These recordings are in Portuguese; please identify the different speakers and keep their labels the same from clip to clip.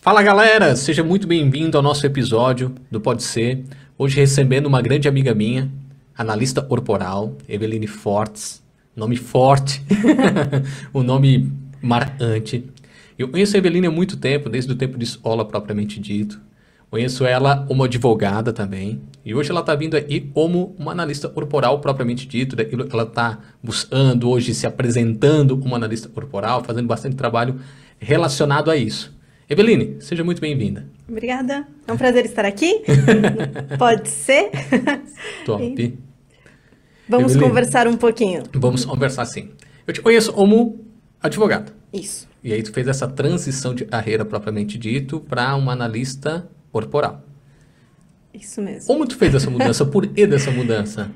Speaker 1: Fala galera, seja muito bem-vindo ao nosso episódio do Pode Ser. Hoje recebendo uma grande amiga minha, analista corporal, Eveline Fortes. Nome forte, o nome marcante. Eu conheço a Eveline há muito tempo, desde o tempo de escola propriamente dito. Conheço ela como advogada também. E hoje ela está vindo aí como uma analista corporal propriamente dito, daquilo que ela está buscando hoje, se apresentando como analista corporal, fazendo bastante trabalho relacionado a isso. Eveline, seja muito bem-vinda.
Speaker 2: Obrigada, é um prazer estar aqui. Pode ser?
Speaker 1: Top.
Speaker 2: Vamos
Speaker 1: Eveline,
Speaker 2: conversar um pouquinho.
Speaker 1: Vamos conversar sim. Eu te conheço como advogada.
Speaker 2: Isso.
Speaker 1: E aí tu fez essa transição de carreira propriamente dito para uma analista corporal.
Speaker 2: Isso mesmo.
Speaker 1: Como tu fez essa mudança? Por que dessa mudança?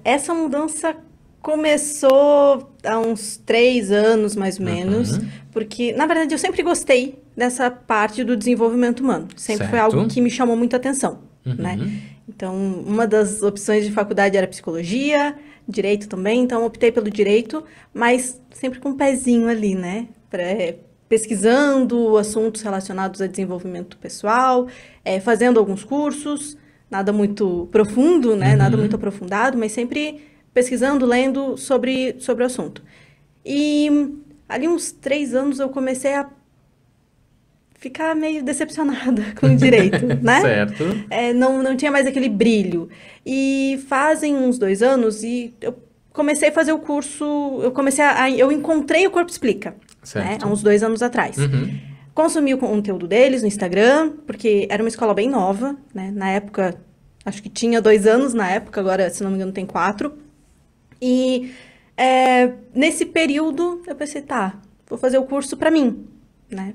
Speaker 2: Essa mudança começou há uns 3 anos, mais ou menos, porque, na verdade, eu sempre gostei dessa parte do desenvolvimento humano. Sempre foi algo que me chamou muita atenção, né? Então, uma das opções de faculdade era psicologia, direito também, então optei pelo direito, mas sempre com um pezinho ali, né? Pesquisando assuntos relacionados a desenvolvimento pessoal, fazendo alguns cursos, nada muito profundo, né? Nada muito aprofundado, mas sempre pesquisando, lendo sobre o assunto. E ali uns 3 anos eu comecei a ficar meio decepcionada com o direito, né?
Speaker 1: Certo.
Speaker 2: Não tinha mais aquele brilho. E fazem uns 2 anos e eu comecei a fazer o curso, eu encontrei o Corpo Explica, né? Há uns 2 anos atrás. Consumi o conteúdo deles no Instagram, porque era uma escola bem nova, né? Na época, acho que tinha 2 anos na época, agora, se não me engano, tem 4. E nesse período eu pensei, tá, vou fazer o curso para mim, né?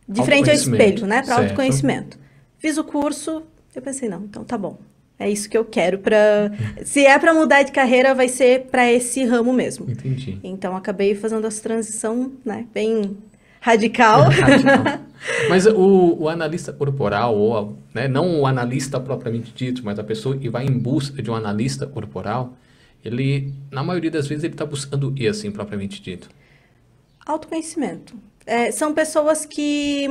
Speaker 2: De frente ao espelho, né? Para autoconhecimento. Fiz o curso, eu pensei, não, então tá bom. É isso que eu quero se é para mudar de carreira, vai ser para esse ramo mesmo.
Speaker 1: Entendi.
Speaker 2: Então acabei fazendo essa transição, né? Bem radical.
Speaker 1: Mas o analista corporal, ou, né, não o analista propriamente dito, mas a pessoa que vai em busca de um analista corporal, ele, na maioria das vezes, ele está buscando o que, assim, propriamente dito?
Speaker 2: Autoconhecimento. São pessoas que...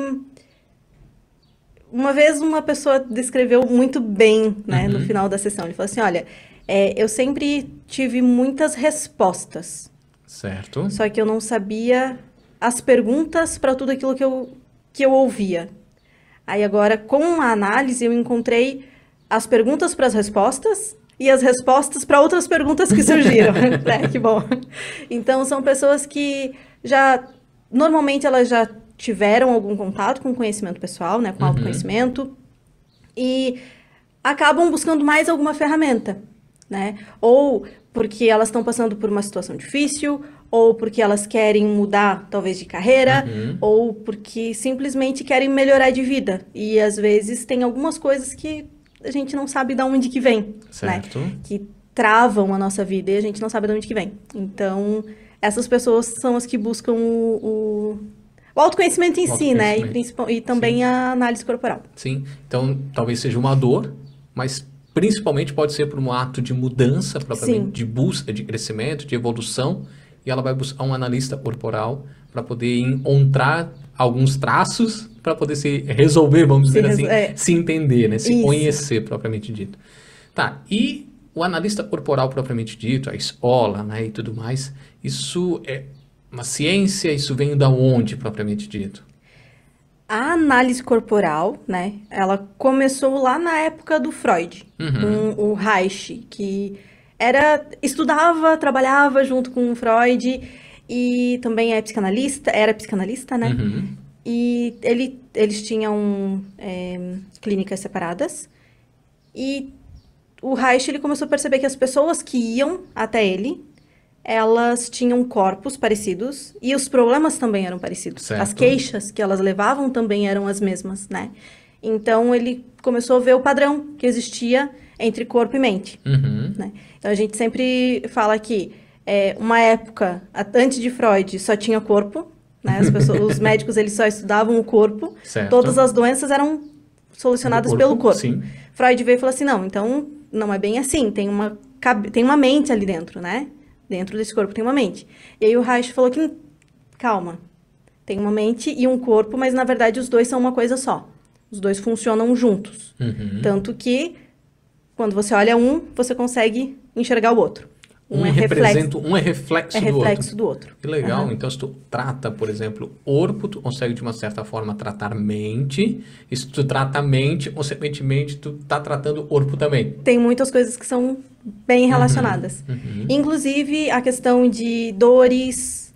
Speaker 2: Uma vez uma pessoa descreveu muito bem, né, no final da sessão. Ele falou assim, olha, eu sempre tive muitas respostas.
Speaker 1: Certo.
Speaker 2: Só que eu não sabia as perguntas para tudo aquilo que eu ouvia. Aí agora, com a análise, eu encontrei as perguntas para as respostas e as respostas para outras perguntas que surgiram. Que bom. Então, são pessoas que normalmente elas já tiveram algum contato com conhecimento pessoal, né, com autoconhecimento, e acabam buscando mais alguma ferramenta, né? Ou porque elas estão passando por uma situação difícil, ou porque elas querem mudar, talvez, de carreira, ou porque simplesmente querem melhorar de vida. E, às vezes, tem algumas coisas que a gente não sabe de onde que vem,
Speaker 1: certo,
Speaker 2: né? Que travam a nossa vida e a gente não sabe de onde que vem. Então, essas pessoas são as que buscam o autoconhecimento em si, né? E também a análise corporal.
Speaker 1: Sim. Então, talvez seja uma dor, mas principalmente pode ser por um ato de mudança, propriamente, de busca, de crescimento, de evolução, e ela vai buscar um analista corporal para poder encontrar alguns traços para poder se resolver, vamos dizer assim, se entender, né? Se conhecer, propriamente dito. Tá, e o analista corporal propriamente dito, a escola, né, e tudo mais, isso é uma ciência? Isso vem da onde, propriamente dito?
Speaker 2: A análise corporal, né, ela começou lá na época do Freud, com o Reich, que estudava, trabalhava junto com o Freud e também era psicanalista, né? E eles tinham clínicas separadas e o Reich, ele começou a perceber que as pessoas que iam até ele, elas tinham corpos parecidos e os problemas também eram parecidos.
Speaker 1: Certo.
Speaker 2: As queixas que elas levavam também eram as mesmas, né? Então, ele começou a ver o padrão que existia entre corpo e mente, né? Então, a gente sempre fala que uma época, antes de Freud, só tinha corpo, né? Os médicos, eles só estudavam o corpo.
Speaker 1: Certo.
Speaker 2: Todas as doenças eram solucionadas pelo corpo.
Speaker 1: Sim.
Speaker 2: Freud veio e falou assim, não, então, não é bem assim, tem uma mente ali dentro, né? Dentro desse corpo tem uma mente. E aí o Reich falou que, calma, Tem uma mente e um corpo, mas na verdade os dois são uma coisa só. Os dois funcionam juntos.
Speaker 1: Uhum.
Speaker 2: Tanto que, quando você olha um, você consegue enxergar o outro.
Speaker 1: Um é reflexo
Speaker 2: do outro.
Speaker 1: Que legal.
Speaker 2: Uhum.
Speaker 1: Então, se tu trata, por exemplo, corpo, tu consegue, de uma certa forma, tratar mente. E se tu trata a mente, consequentemente, tu tá tratando o corpo também.
Speaker 2: Tem muitas coisas que são bem relacionadas.
Speaker 1: Uhum.
Speaker 2: Inclusive, a questão de dores...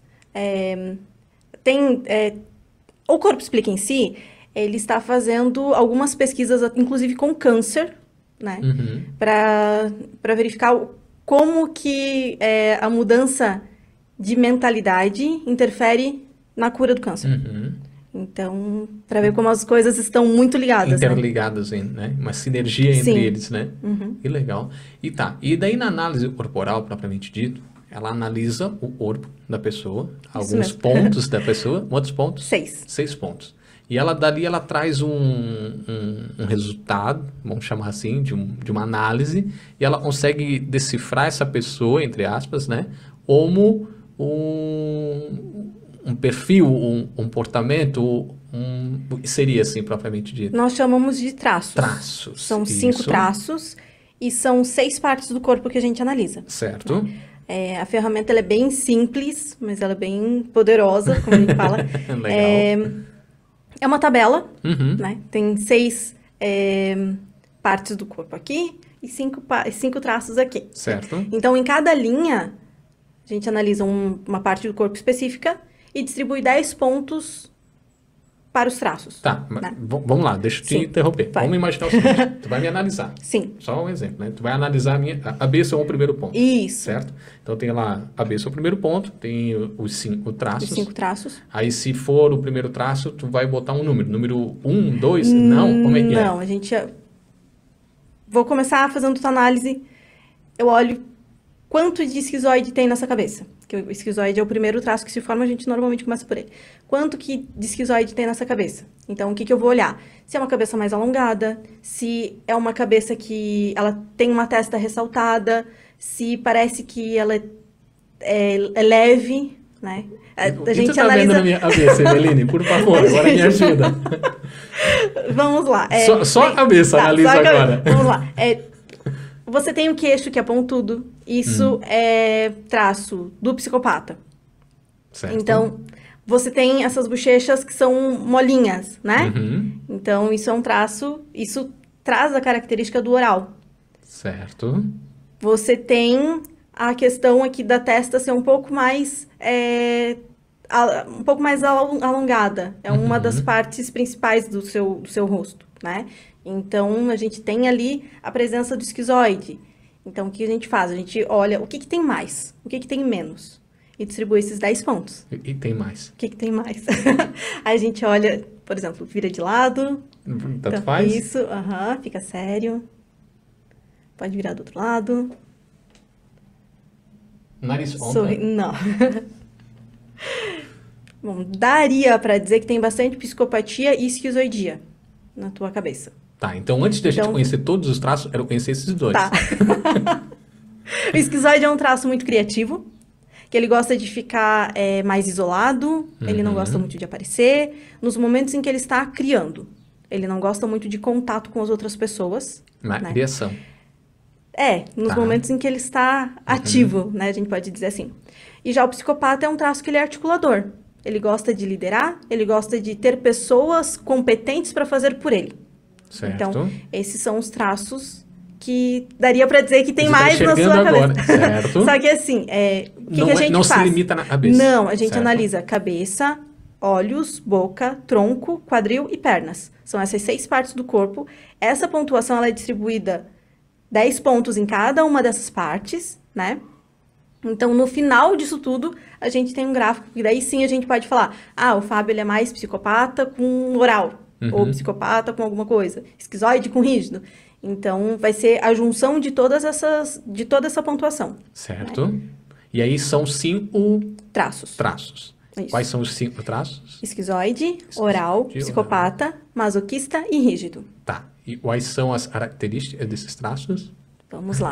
Speaker 2: o Corpo Explica em si, ele está fazendo algumas pesquisas, inclusive com câncer, né?
Speaker 1: Uhum.
Speaker 2: Para verificar como que a mudança de mentalidade interfere na cura do câncer.
Speaker 1: Uhum.
Speaker 2: Então, para ver como as coisas estão muito ligadas,
Speaker 1: Interligadas, né? Uma sinergia entre
Speaker 2: Sim.
Speaker 1: eles, né?
Speaker 2: Uhum.
Speaker 1: Que legal. E daí na análise corporal, propriamente dito, ela analisa o corpo da pessoa, alguns
Speaker 2: mesmo.
Speaker 1: pontos da pessoa. Quantos pontos?
Speaker 2: 6.
Speaker 1: 6 pontos. E dali ela traz um resultado, vamos chamar assim, de uma análise, e ela consegue decifrar essa pessoa, entre aspas, né? Como um perfil, um comportamento, o que seria assim, propriamente dito?
Speaker 2: Nós chamamos de traços.
Speaker 1: Traços.
Speaker 2: São 5
Speaker 1: isso.
Speaker 2: traços e são 6 partes do corpo que a gente analisa.
Speaker 1: Certo.
Speaker 2: A ferramenta ela é bem simples, mas ela é bem poderosa, como a gente fala.
Speaker 1: Legal.
Speaker 2: É uma tabela,
Speaker 1: Uhum.
Speaker 2: né? Tem 6 partes do corpo aqui e 5 traços aqui.
Speaker 1: Certo.
Speaker 2: Então, em cada linha, a gente analisa uma parte do corpo específica e distribui 10 pontos para os traços.
Speaker 1: Tá,
Speaker 2: né?
Speaker 1: vamos lá, deixa eu te
Speaker 2: Sim,
Speaker 1: interromper.
Speaker 2: vai.
Speaker 1: Vamos imaginar o seguinte, tu vai me analisar.
Speaker 2: Sim.
Speaker 1: Só um exemplo, né? Tu vai analisar a B é o primeiro ponto.
Speaker 2: Isso.
Speaker 1: Certo? Então tem lá, a B é o primeiro ponto, tem os 5 traços.
Speaker 2: Os 5 traços.
Speaker 1: Aí se for o primeiro traço, tu vai botar um número. Número 1, 2, não? Como é que é?
Speaker 2: Não, a gente... Vou começar fazendo tua análise. Eu olho quanto de esquizoide tem nessa cabeça. Que o esquizoide é o primeiro traço que se forma, a gente normalmente começa por ele. Quanto que de esquizoide tem nessa cabeça? Então, o que eu vou olhar? Se é uma cabeça mais alongada, se é uma cabeça que ela tem uma testa ressaltada, se parece que ela é leve, né?
Speaker 1: O que tu tá vendo na minha cabeça, Eveline? Por favor, agora me ajuda.
Speaker 2: Vamos lá.
Speaker 1: Só a cabeça, analisa agora.
Speaker 2: Vamos lá. Você tem o queixo que é pontudo. Isso é traço do psicopata.
Speaker 1: Certo.
Speaker 2: Então, você tem essas bochechas que são molinhas, né?
Speaker 1: Uhum.
Speaker 2: Então, isso é um traço... Isso traz a característica do oral.
Speaker 1: Certo.
Speaker 2: Você tem a questão aqui da testa ser um pouco mais... alongada. É uma das partes principais do seu rosto, né? Então, a gente tem ali a presença do esquizoide. Então, o que a gente faz? A gente olha o que tem mais, o que tem menos. E distribui esses 10 pontos.
Speaker 1: E tem mais?
Speaker 2: O que tem mais? Aí a gente olha, por exemplo, vira de lado.
Speaker 1: Tanto faz?
Speaker 2: Isso, fica sério. Pode virar do outro lado.
Speaker 1: Nariz ponta?
Speaker 2: Não. Bom, daria pra dizer que tem bastante psicopatia e esquizoidia na tua cabeça.
Speaker 1: Tá, então antes de a gente conhecer todos os traços, eu quero conhecer esses dois.
Speaker 2: Tá. O esquizoide é um traço muito criativo, que ele gosta de ficar mais isolado, ele não gosta muito de aparecer, nos momentos em que ele está criando. Ele não gosta muito de contato com as outras pessoas.
Speaker 1: Na
Speaker 2: né?
Speaker 1: criação.
Speaker 2: Nos momentos em que ele está ativo, né? A gente pode dizer assim. E já o psicopata é um traço que ele é articulador. Ele gosta de liderar, ele gosta de ter pessoas competentes para fazer por ele.
Speaker 1: Certo.
Speaker 2: Então, esses são os traços que daria para dizer que tem mais na sua
Speaker 1: agora,
Speaker 2: cabeça.
Speaker 1: certo?
Speaker 2: Só que assim, o que a gente
Speaker 1: não
Speaker 2: faz?
Speaker 1: se limita na cabeça.
Speaker 2: Não, a gente
Speaker 1: certo?
Speaker 2: analisa cabeça, olhos, boca, tronco, quadril e pernas. São essas 6 partes do corpo. Essa pontuação ela é distribuída 10 pontos em cada uma dessas partes, né? Então, no final disso tudo, a gente tem um gráfico, e daí sim a gente pode falar, o Fábio ele é mais psicopata com oral, ou psicopata com alguma coisa, esquizoide com rígido. Então, vai ser a junção de toda essa pontuação.
Speaker 1: Certo.
Speaker 2: Né?
Speaker 1: E aí são 5
Speaker 2: traços.
Speaker 1: Isso. Quais são os 5 traços?
Speaker 2: Esquizoide, oral, psicopata, masoquista e rígido.
Speaker 1: Tá. E quais são as características desses traços?
Speaker 2: Vamos lá.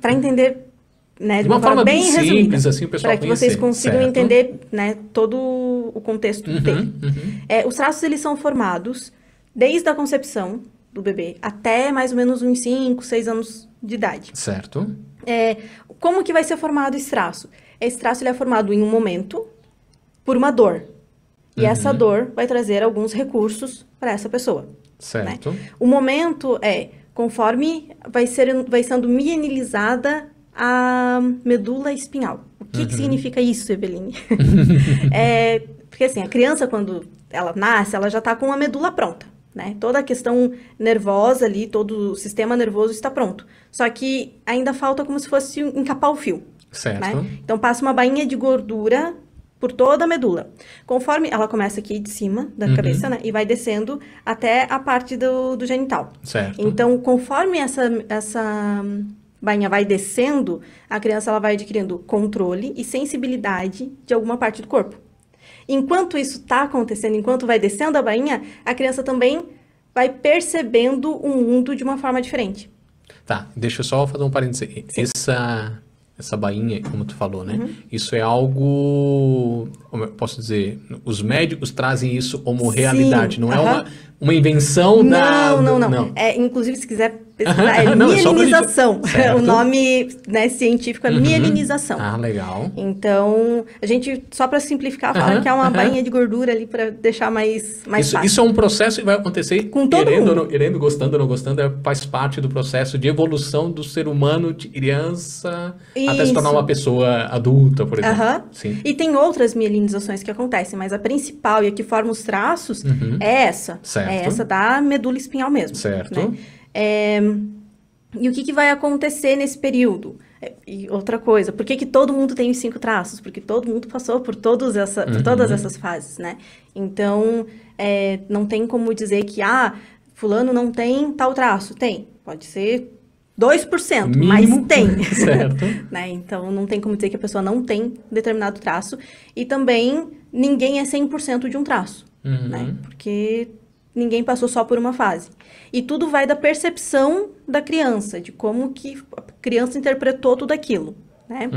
Speaker 2: Para entender né,
Speaker 1: De uma forma bem
Speaker 2: resumida,
Speaker 1: simples, assim, o pessoal
Speaker 2: para que vocês
Speaker 1: conhecer,
Speaker 2: consigam
Speaker 1: certo?
Speaker 2: entender, né, todo o contexto dele.
Speaker 1: Uhum.
Speaker 2: Os traços, eles são formados desde a concepção do bebê até mais ou menos uns 5, 6 anos de idade.
Speaker 1: Certo.
Speaker 2: Como que vai ser formado esse traço? Esse traço ele é formado em um momento por uma dor. E essa dor vai trazer alguns recursos para essa pessoa.
Speaker 1: Certo.
Speaker 2: Né? O momento conforme vai sendo mielinizada a medula espinhal. O que significa isso, Eveline? Porque assim, a criança, quando ela nasce, ela já está com a medula pronta. Né? Toda a questão nervosa ali, todo o sistema nervoso está pronto. Só que ainda falta como se fosse encapar o fio.
Speaker 1: Certo.
Speaker 2: Né? Então, passa uma bainha de gordura por toda a medula. Conforme ela começa aqui de cima da cabeça, né? E vai descendo até a parte do genital.
Speaker 1: Certo.
Speaker 2: Então, conforme essa bainha vai descendo, a criança ela vai adquirindo controle e sensibilidade de alguma parte do corpo. Enquanto isso está acontecendo, enquanto vai descendo a bainha, a criança também vai percebendo o mundo de uma forma diferente.
Speaker 1: Tá, deixa eu só fazer um parênteses. Essa bainha, como tu falou, né? Isso é algo, como eu posso dizer, os médicos trazem isso como realidade, não é uma invenção da...
Speaker 2: Não. Inclusive, se quiser pesquisar, mielinização. O nome, né, científico é mielinização.
Speaker 1: Ah, legal.
Speaker 2: Então, a gente, só para simplificar, fala que é uma bainha de gordura ali para deixar mais fácil.
Speaker 1: Isso é um processo que vai acontecer
Speaker 2: com todo mundo.
Speaker 1: Querendo, gostando ou não gostando, faz parte do processo de evolução do ser humano de criança até se tornar uma pessoa adulta, por exemplo.
Speaker 2: Sim. E tem outras mielinizações que acontecem, mas a principal e a que forma os traços é essa.
Speaker 1: Certo.
Speaker 2: É essa da medula espinhal mesmo.
Speaker 1: Certo.
Speaker 2: Né? E o que vai acontecer nesse período? E outra coisa, por que todo mundo tem os 5 traços? Porque todo mundo passou por todas essas fases, né? Então, não tem como dizer que, fulano não tem tal traço. Tem, pode ser 2%, mínimo, mas tem.
Speaker 1: Certo.
Speaker 2: Né? Então, não tem como dizer que a pessoa não tem determinado traço. E também, ninguém é 100% de um traço, né? Porque ninguém passou só por uma fase. E tudo vai da percepção da criança, de como que a criança interpretou tudo aquilo, né?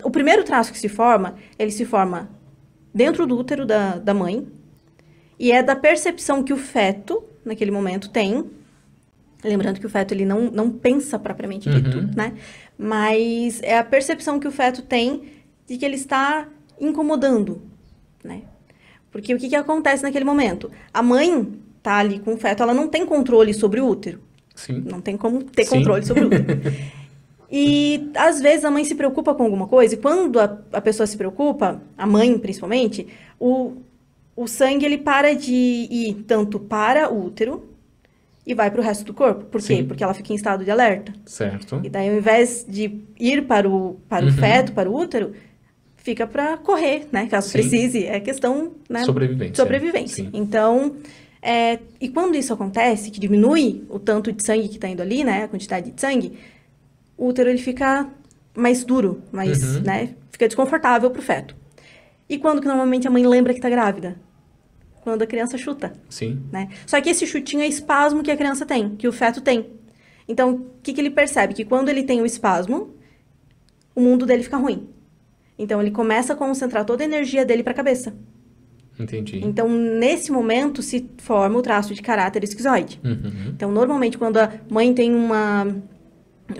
Speaker 2: O primeiro traço que se forma, ele se forma dentro do útero da mãe, e é da percepção que o feto, naquele momento, tem. Lembrando que o feto, ele não pensa propriamente dito, né? Mas é a percepção que o feto tem de que ele está incomodando, né? Porque o que acontece naquele momento? A mãe tá ali com o feto, ela não tem controle sobre o útero.
Speaker 1: Sim.
Speaker 2: Não tem como ter controle sobre o útero. E, às vezes, a mãe se preocupa com alguma coisa, e quando a pessoa se preocupa, a mãe, principalmente, o sangue, ele para de ir tanto para o útero e vai para o resto do corpo. Por quê? Porque ela fica em estado de alerta.
Speaker 1: Certo.
Speaker 2: E daí, ao invés de ir para o feto, para o útero, fica para correr, né? Caso precise. É questão, né? Sobrevivência. Então, e quando isso acontece, que diminui o tanto de sangue que está indo ali, né? A quantidade de sangue, o útero, ele fica mais duro, né? Fica desconfortável para o feto. E quando que normalmente a mãe lembra que está grávida? Quando a criança chuta.
Speaker 1: Sim.
Speaker 2: Né? Só que esse chutinho é espasmo que a criança tem, que o feto tem. Então, o que ele percebe? Que quando ele tem o espasmo, o mundo dele fica ruim. Então, ele começa a concentrar toda a energia dele para a cabeça.
Speaker 1: Entendi.
Speaker 2: Então, nesse momento, se forma o traço de caráter esquizoide. Então, normalmente, quando a mãe tem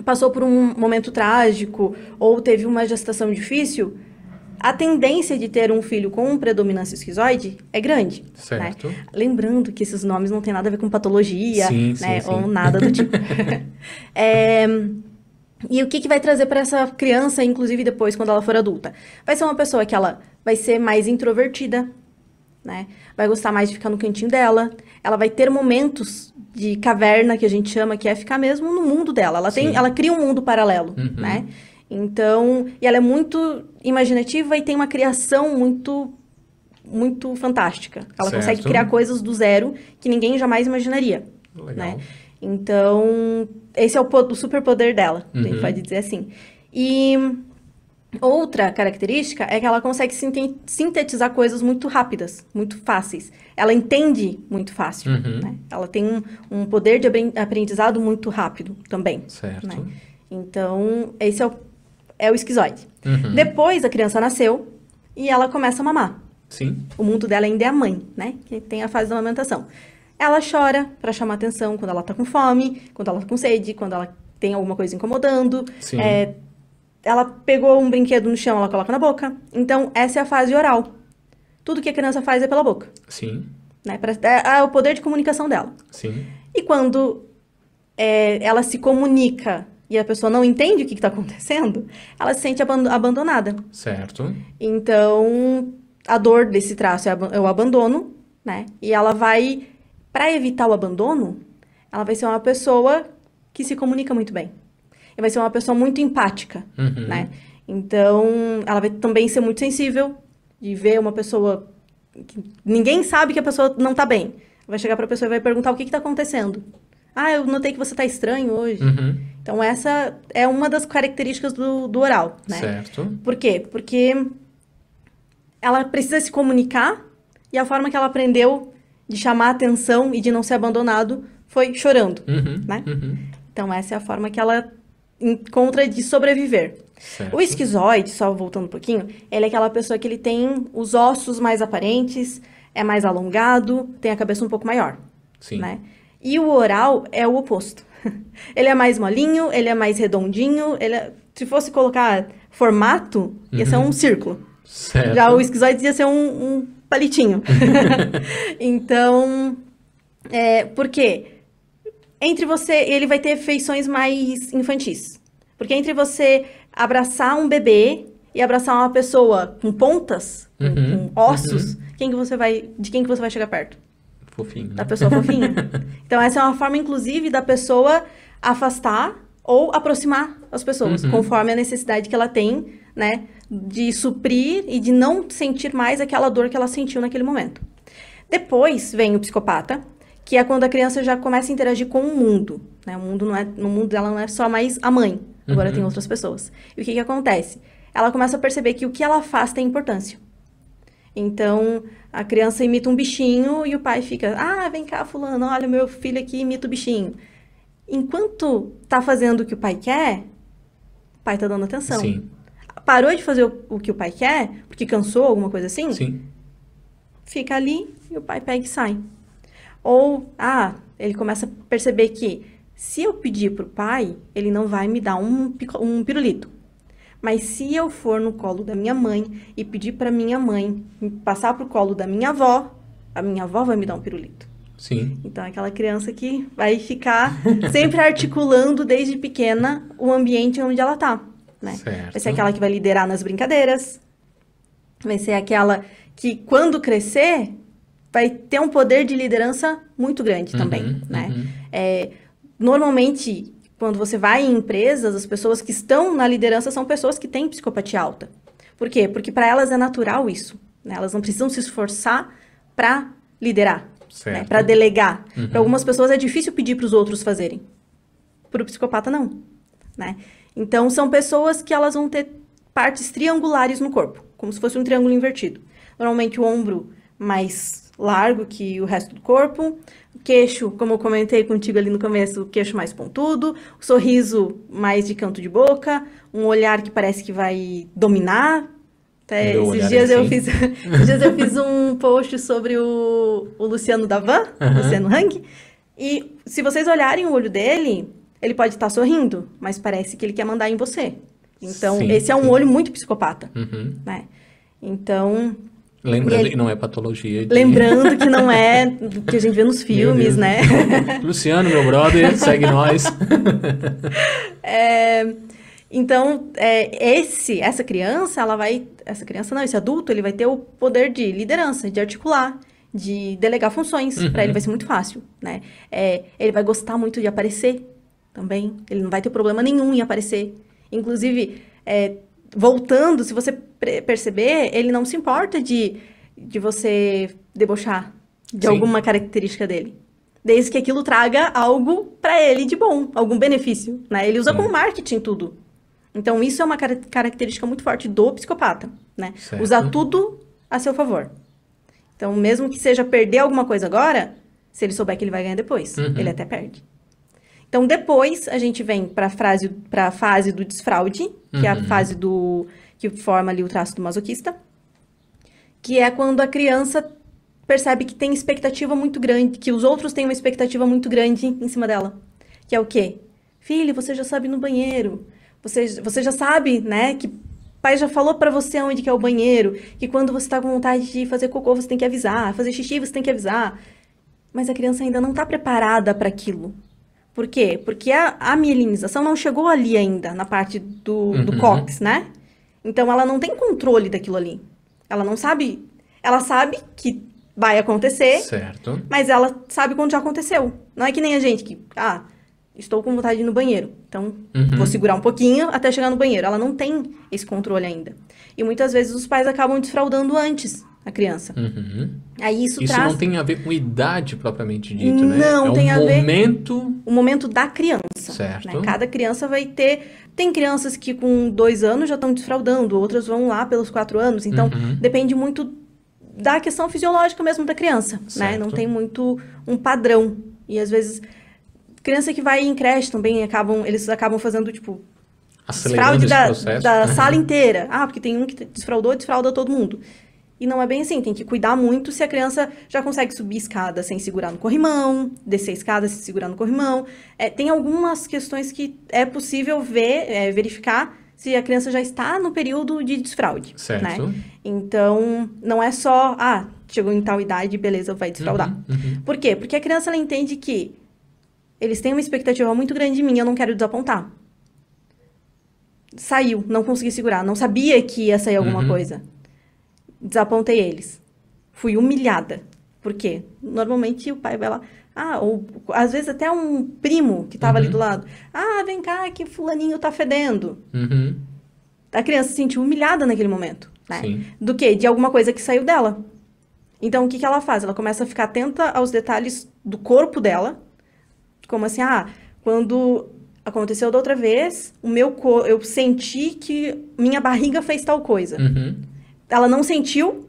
Speaker 2: passou por um momento trágico ou teve uma gestação difícil, a tendência de ter um filho com predominância esquizoide é grande.
Speaker 1: Certo.
Speaker 2: Né? Lembrando que esses nomes não têm nada a ver com patologia, né?
Speaker 1: Sim.
Speaker 2: Ou nada do tipo. E o que vai trazer para essa criança, inclusive depois, quando ela for adulta? Vai ser uma pessoa que ela vai ser mais introvertida, né? Vai gostar mais de ficar no cantinho dela. Ela vai ter momentos de caverna, que a gente chama, que é ficar mesmo no mundo dela. Ela cria um mundo paralelo, né? Então, e ela é muito imaginativa e tem uma criação muito, muito fantástica. Ela consegue criar coisas do zero que ninguém jamais imaginaria.
Speaker 1: Legal.
Speaker 2: Né? Então, esse é o superpoder dela, a gente pode dizer assim. E outra característica é que ela consegue sintetizar coisas muito rápidas, muito fáceis. Ela entende muito fácil, né? Ela tem um poder de aprendizado muito rápido também.
Speaker 1: Certo.
Speaker 2: Né? Então, esse é é o esquizoide.
Speaker 1: Uhum.
Speaker 2: Depois a criança nasceu e ela começa a mamar.
Speaker 1: Sim.
Speaker 2: O mundo dela ainda é a mãe, né? Que tem a fase da amamentação. Ela chora pra chamar atenção quando ela tá com fome, quando ela tá com sede, quando ela tem alguma coisa incomodando.
Speaker 1: Sim.
Speaker 2: Ela pegou um brinquedo no chão, ela coloca na boca. Então, essa é a fase oral. Tudo que a criança faz é pela boca,
Speaker 1: Sim.
Speaker 2: né? É o poder de comunicação dela.
Speaker 1: Sim.
Speaker 2: E quando ela se comunica e a pessoa não entende o que está acontecendo, ela se sente abandonada.
Speaker 1: Certo.
Speaker 2: Então, a dor desse traço é o abandono, né? E ela vai, para evitar o abandono, ela vai ser uma pessoa que se comunica muito bem. E vai ser uma pessoa muito empática,
Speaker 1: Uhum.
Speaker 2: né? Então, ela vai também ser muito sensível de ver uma pessoa que ninguém sabe que a pessoa não tá bem. Vai chegar pra pessoa e vai perguntar o que tá acontecendo. Ah, eu notei que você tá estranho hoje.
Speaker 1: Uhum.
Speaker 2: Então, essa é uma das características do oral, né?
Speaker 1: Certo.
Speaker 2: Por quê? Porque ela precisa se comunicar e a forma que ela aprendeu de chamar a atenção e de não ser abandonado foi chorando,
Speaker 1: Uhum.
Speaker 2: né?
Speaker 1: Uhum.
Speaker 2: Então, essa é a forma que ela encontra de sobreviver.
Speaker 1: Certo.
Speaker 2: O esquizoide, só voltando um pouquinho, ele é aquela pessoa que ele tem os ossos mais aparentes, é mais alongado, tem a cabeça um pouco maior,
Speaker 1: Sim.
Speaker 2: né? E o oral é o oposto. Ele é mais molinho, ele é mais redondinho, se fosse colocar formato, ia ser um círculo.
Speaker 1: Certo.
Speaker 2: Já o esquizoide ia ser um palitinho. Então, por quê? Ele vai ter feições mais infantis. Porque entre você abraçar um bebê e abraçar uma pessoa com pontas, com ossos, de quem que você vai chegar perto?
Speaker 1: Fofinho.
Speaker 2: Da pessoa fofinha. Então, essa é uma forma, inclusive, da pessoa afastar ou aproximar as pessoas, conforme a necessidade que ela tem, né? De suprir e de não sentir mais aquela dor que ela sentiu naquele momento. Depois vem o psicopata, que é quando a criança já começa a interagir com o mundo, né? No mundo dela não é só mais a mãe, agora tem outras pessoas. E o que acontece? Ela começa a perceber que o que ela faz tem importância. Então, a criança imita um bichinho e o pai fica, vem cá, fulano, olha, meu filho aqui imita o bichinho. Enquanto tá fazendo o que o pai quer, o pai tá dando atenção.
Speaker 1: Sim.
Speaker 2: Parou de fazer o que o pai quer, porque cansou, alguma coisa assim,
Speaker 1: Sim.
Speaker 2: fica ali e o pai pega e sai. Ou, ele começa a perceber que se eu pedir pro pai, ele não vai me dar um pirulito. Mas se eu for no colo da minha mãe e pedir pra minha mãe me passar pro colo da minha avó, a minha avó vai me dar um pirulito.
Speaker 1: Sim.
Speaker 2: Então, é aquela criança que vai ficar sempre articulando desde pequena o ambiente onde ela tá, né?
Speaker 1: Certo.
Speaker 2: Vai ser aquela que vai liderar nas brincadeiras, vai ser aquela que, quando crescer, vai ter um poder de liderança muito grande também, né? Normalmente, quando você vai em empresas, as pessoas que estão na liderança são pessoas que têm psicopatia alta. Por quê? Porque para elas é natural isso, né? Elas não precisam se esforçar para liderar, né? Para delegar. Para algumas pessoas é difícil pedir para os outros fazerem. Para o psicopata, não, né? Então, são pessoas que elas vão ter partes triangulares no corpo, como se fosse um triângulo invertido. Normalmente, o ombro mais largo que o resto do corpo, o queixo, como eu comentei contigo ali no começo, o queixo mais pontudo, o sorriso mais de canto de boca, um olhar que parece que vai dominar. Até esses dias eu fiz um post sobre o Luciano Davan, Luciano Hang, e se vocês olharem o olho dele, ele pode estar sorrindo, mas parece que ele quer mandar em você. Então, esse é um olho muito psicopata, né? Então...
Speaker 1: Lembrando que não é patologia.
Speaker 2: Lembrando que não é do que a gente vê nos filmes, né?
Speaker 1: Luciano, meu brother, segue nós.
Speaker 2: Então, essa criança, esse adulto, ele vai ter o poder de liderança, de articular, de delegar funções. Para ele vai ser muito fácil, né? Ele vai gostar muito de aparecer também. Ele não vai ter problema nenhum em aparecer. Inclusive, voltando, se você perceber, ele não se importa de você debochar de alguma característica dele. Desde que aquilo traga algo para ele de bom, algum benefício, né? Ele usa como marketing tudo. Então, isso é uma característica muito forte do psicopata, né?
Speaker 1: Certo.
Speaker 2: Usar tudo a seu favor. Então, mesmo que seja perder alguma coisa agora, se ele souber que ele vai ganhar depois, ele até perde. Então, depois, a gente vem para a fase do desfraude, que é a fase que forma ali o traço do masoquista, que é quando a criança percebe que tem expectativa muito grande, que os outros têm uma expectativa muito grande em cima dela. Que é o quê? Filho, você já sabe ir no banheiro. Você já sabe, né, que o pai já falou pra você onde que é o banheiro, que quando você tá com vontade de fazer cocô, você tem que avisar, fazer xixi, você tem que avisar. Mas a criança ainda não tá preparada para aquilo. Por quê? Porque a mielinização não chegou ali ainda, na parte do cóccix, né? Então, ela não tem controle daquilo ali. Ela não sabe... Ela sabe que vai acontecer,
Speaker 1: certo.
Speaker 2: Mas ela sabe quando já aconteceu. Não é que nem a gente que... estou com vontade de ir no banheiro. Então, vou segurar um pouquinho até chegar no banheiro. Ela não tem esse controle ainda. E muitas vezes os pais acabam desfraudando antes a criança. Aí isso
Speaker 1: não tem a ver com idade propriamente dito, né?
Speaker 2: Não, tem a ver...
Speaker 1: O
Speaker 2: momento da criança.
Speaker 1: Certo.
Speaker 2: Né? Cada criança vai ter... Tem crianças que com 2 anos já estão desfraudando, outras vão lá pelos 4 anos. Então, depende muito da questão fisiológica mesmo da criança, né? Não tem muito um padrão. E às vezes... Criança que vai em creche também, eles acabam fazendo, tipo,
Speaker 1: acelerando esse processo.
Speaker 2: Da sala inteira. Porque tem um que desfrauda todo mundo. E não é bem assim, tem que cuidar muito se a criança já consegue subir escada sem segurar no corrimão, descer escada sem segurar no corrimão. Tem algumas questões que é possível verificar se a criança já está no período de desfraude.
Speaker 1: Certo.
Speaker 2: Né? Então, não é só, chegou em tal idade, beleza, vai desfraudar. Por quê? Porque a criança, ela entende que eles têm uma expectativa muito grande de mim, eu não quero desapontar. Saiu, não consegui segurar, não sabia que ia sair alguma coisa. Desapontei eles. Fui humilhada. Por quê? Normalmente o pai vai lá... ou às vezes até um primo que estava ali do lado. Vem cá que fulaninho tá fedendo. A criança se sentiu humilhada naquele momento. Né?
Speaker 1: Sim.
Speaker 2: Do quê? De alguma coisa que saiu dela. Então, o que ela faz? Ela começa a ficar atenta aos detalhes do corpo dela. Como assim, quando aconteceu da outra vez, eu senti que minha barriga fez tal coisa. Ela não sentiu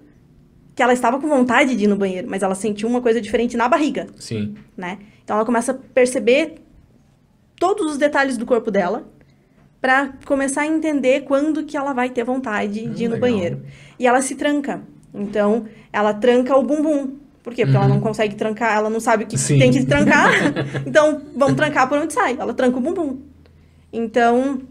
Speaker 2: que ela estava com vontade de ir no banheiro, mas ela sentiu uma coisa diferente na barriga.
Speaker 1: Sim.
Speaker 2: Né? Então, ela começa a perceber todos os detalhes do corpo dela para começar a entender quando que ela vai ter vontade de ir no banheiro. E ela se tranca. Então, ela tranca o bumbum. Por quê? Porque ela não consegue trancar, ela não sabe o que tem que trancar. Então, vamos trancar por onde sai. Ela tranca o bumbum. Então,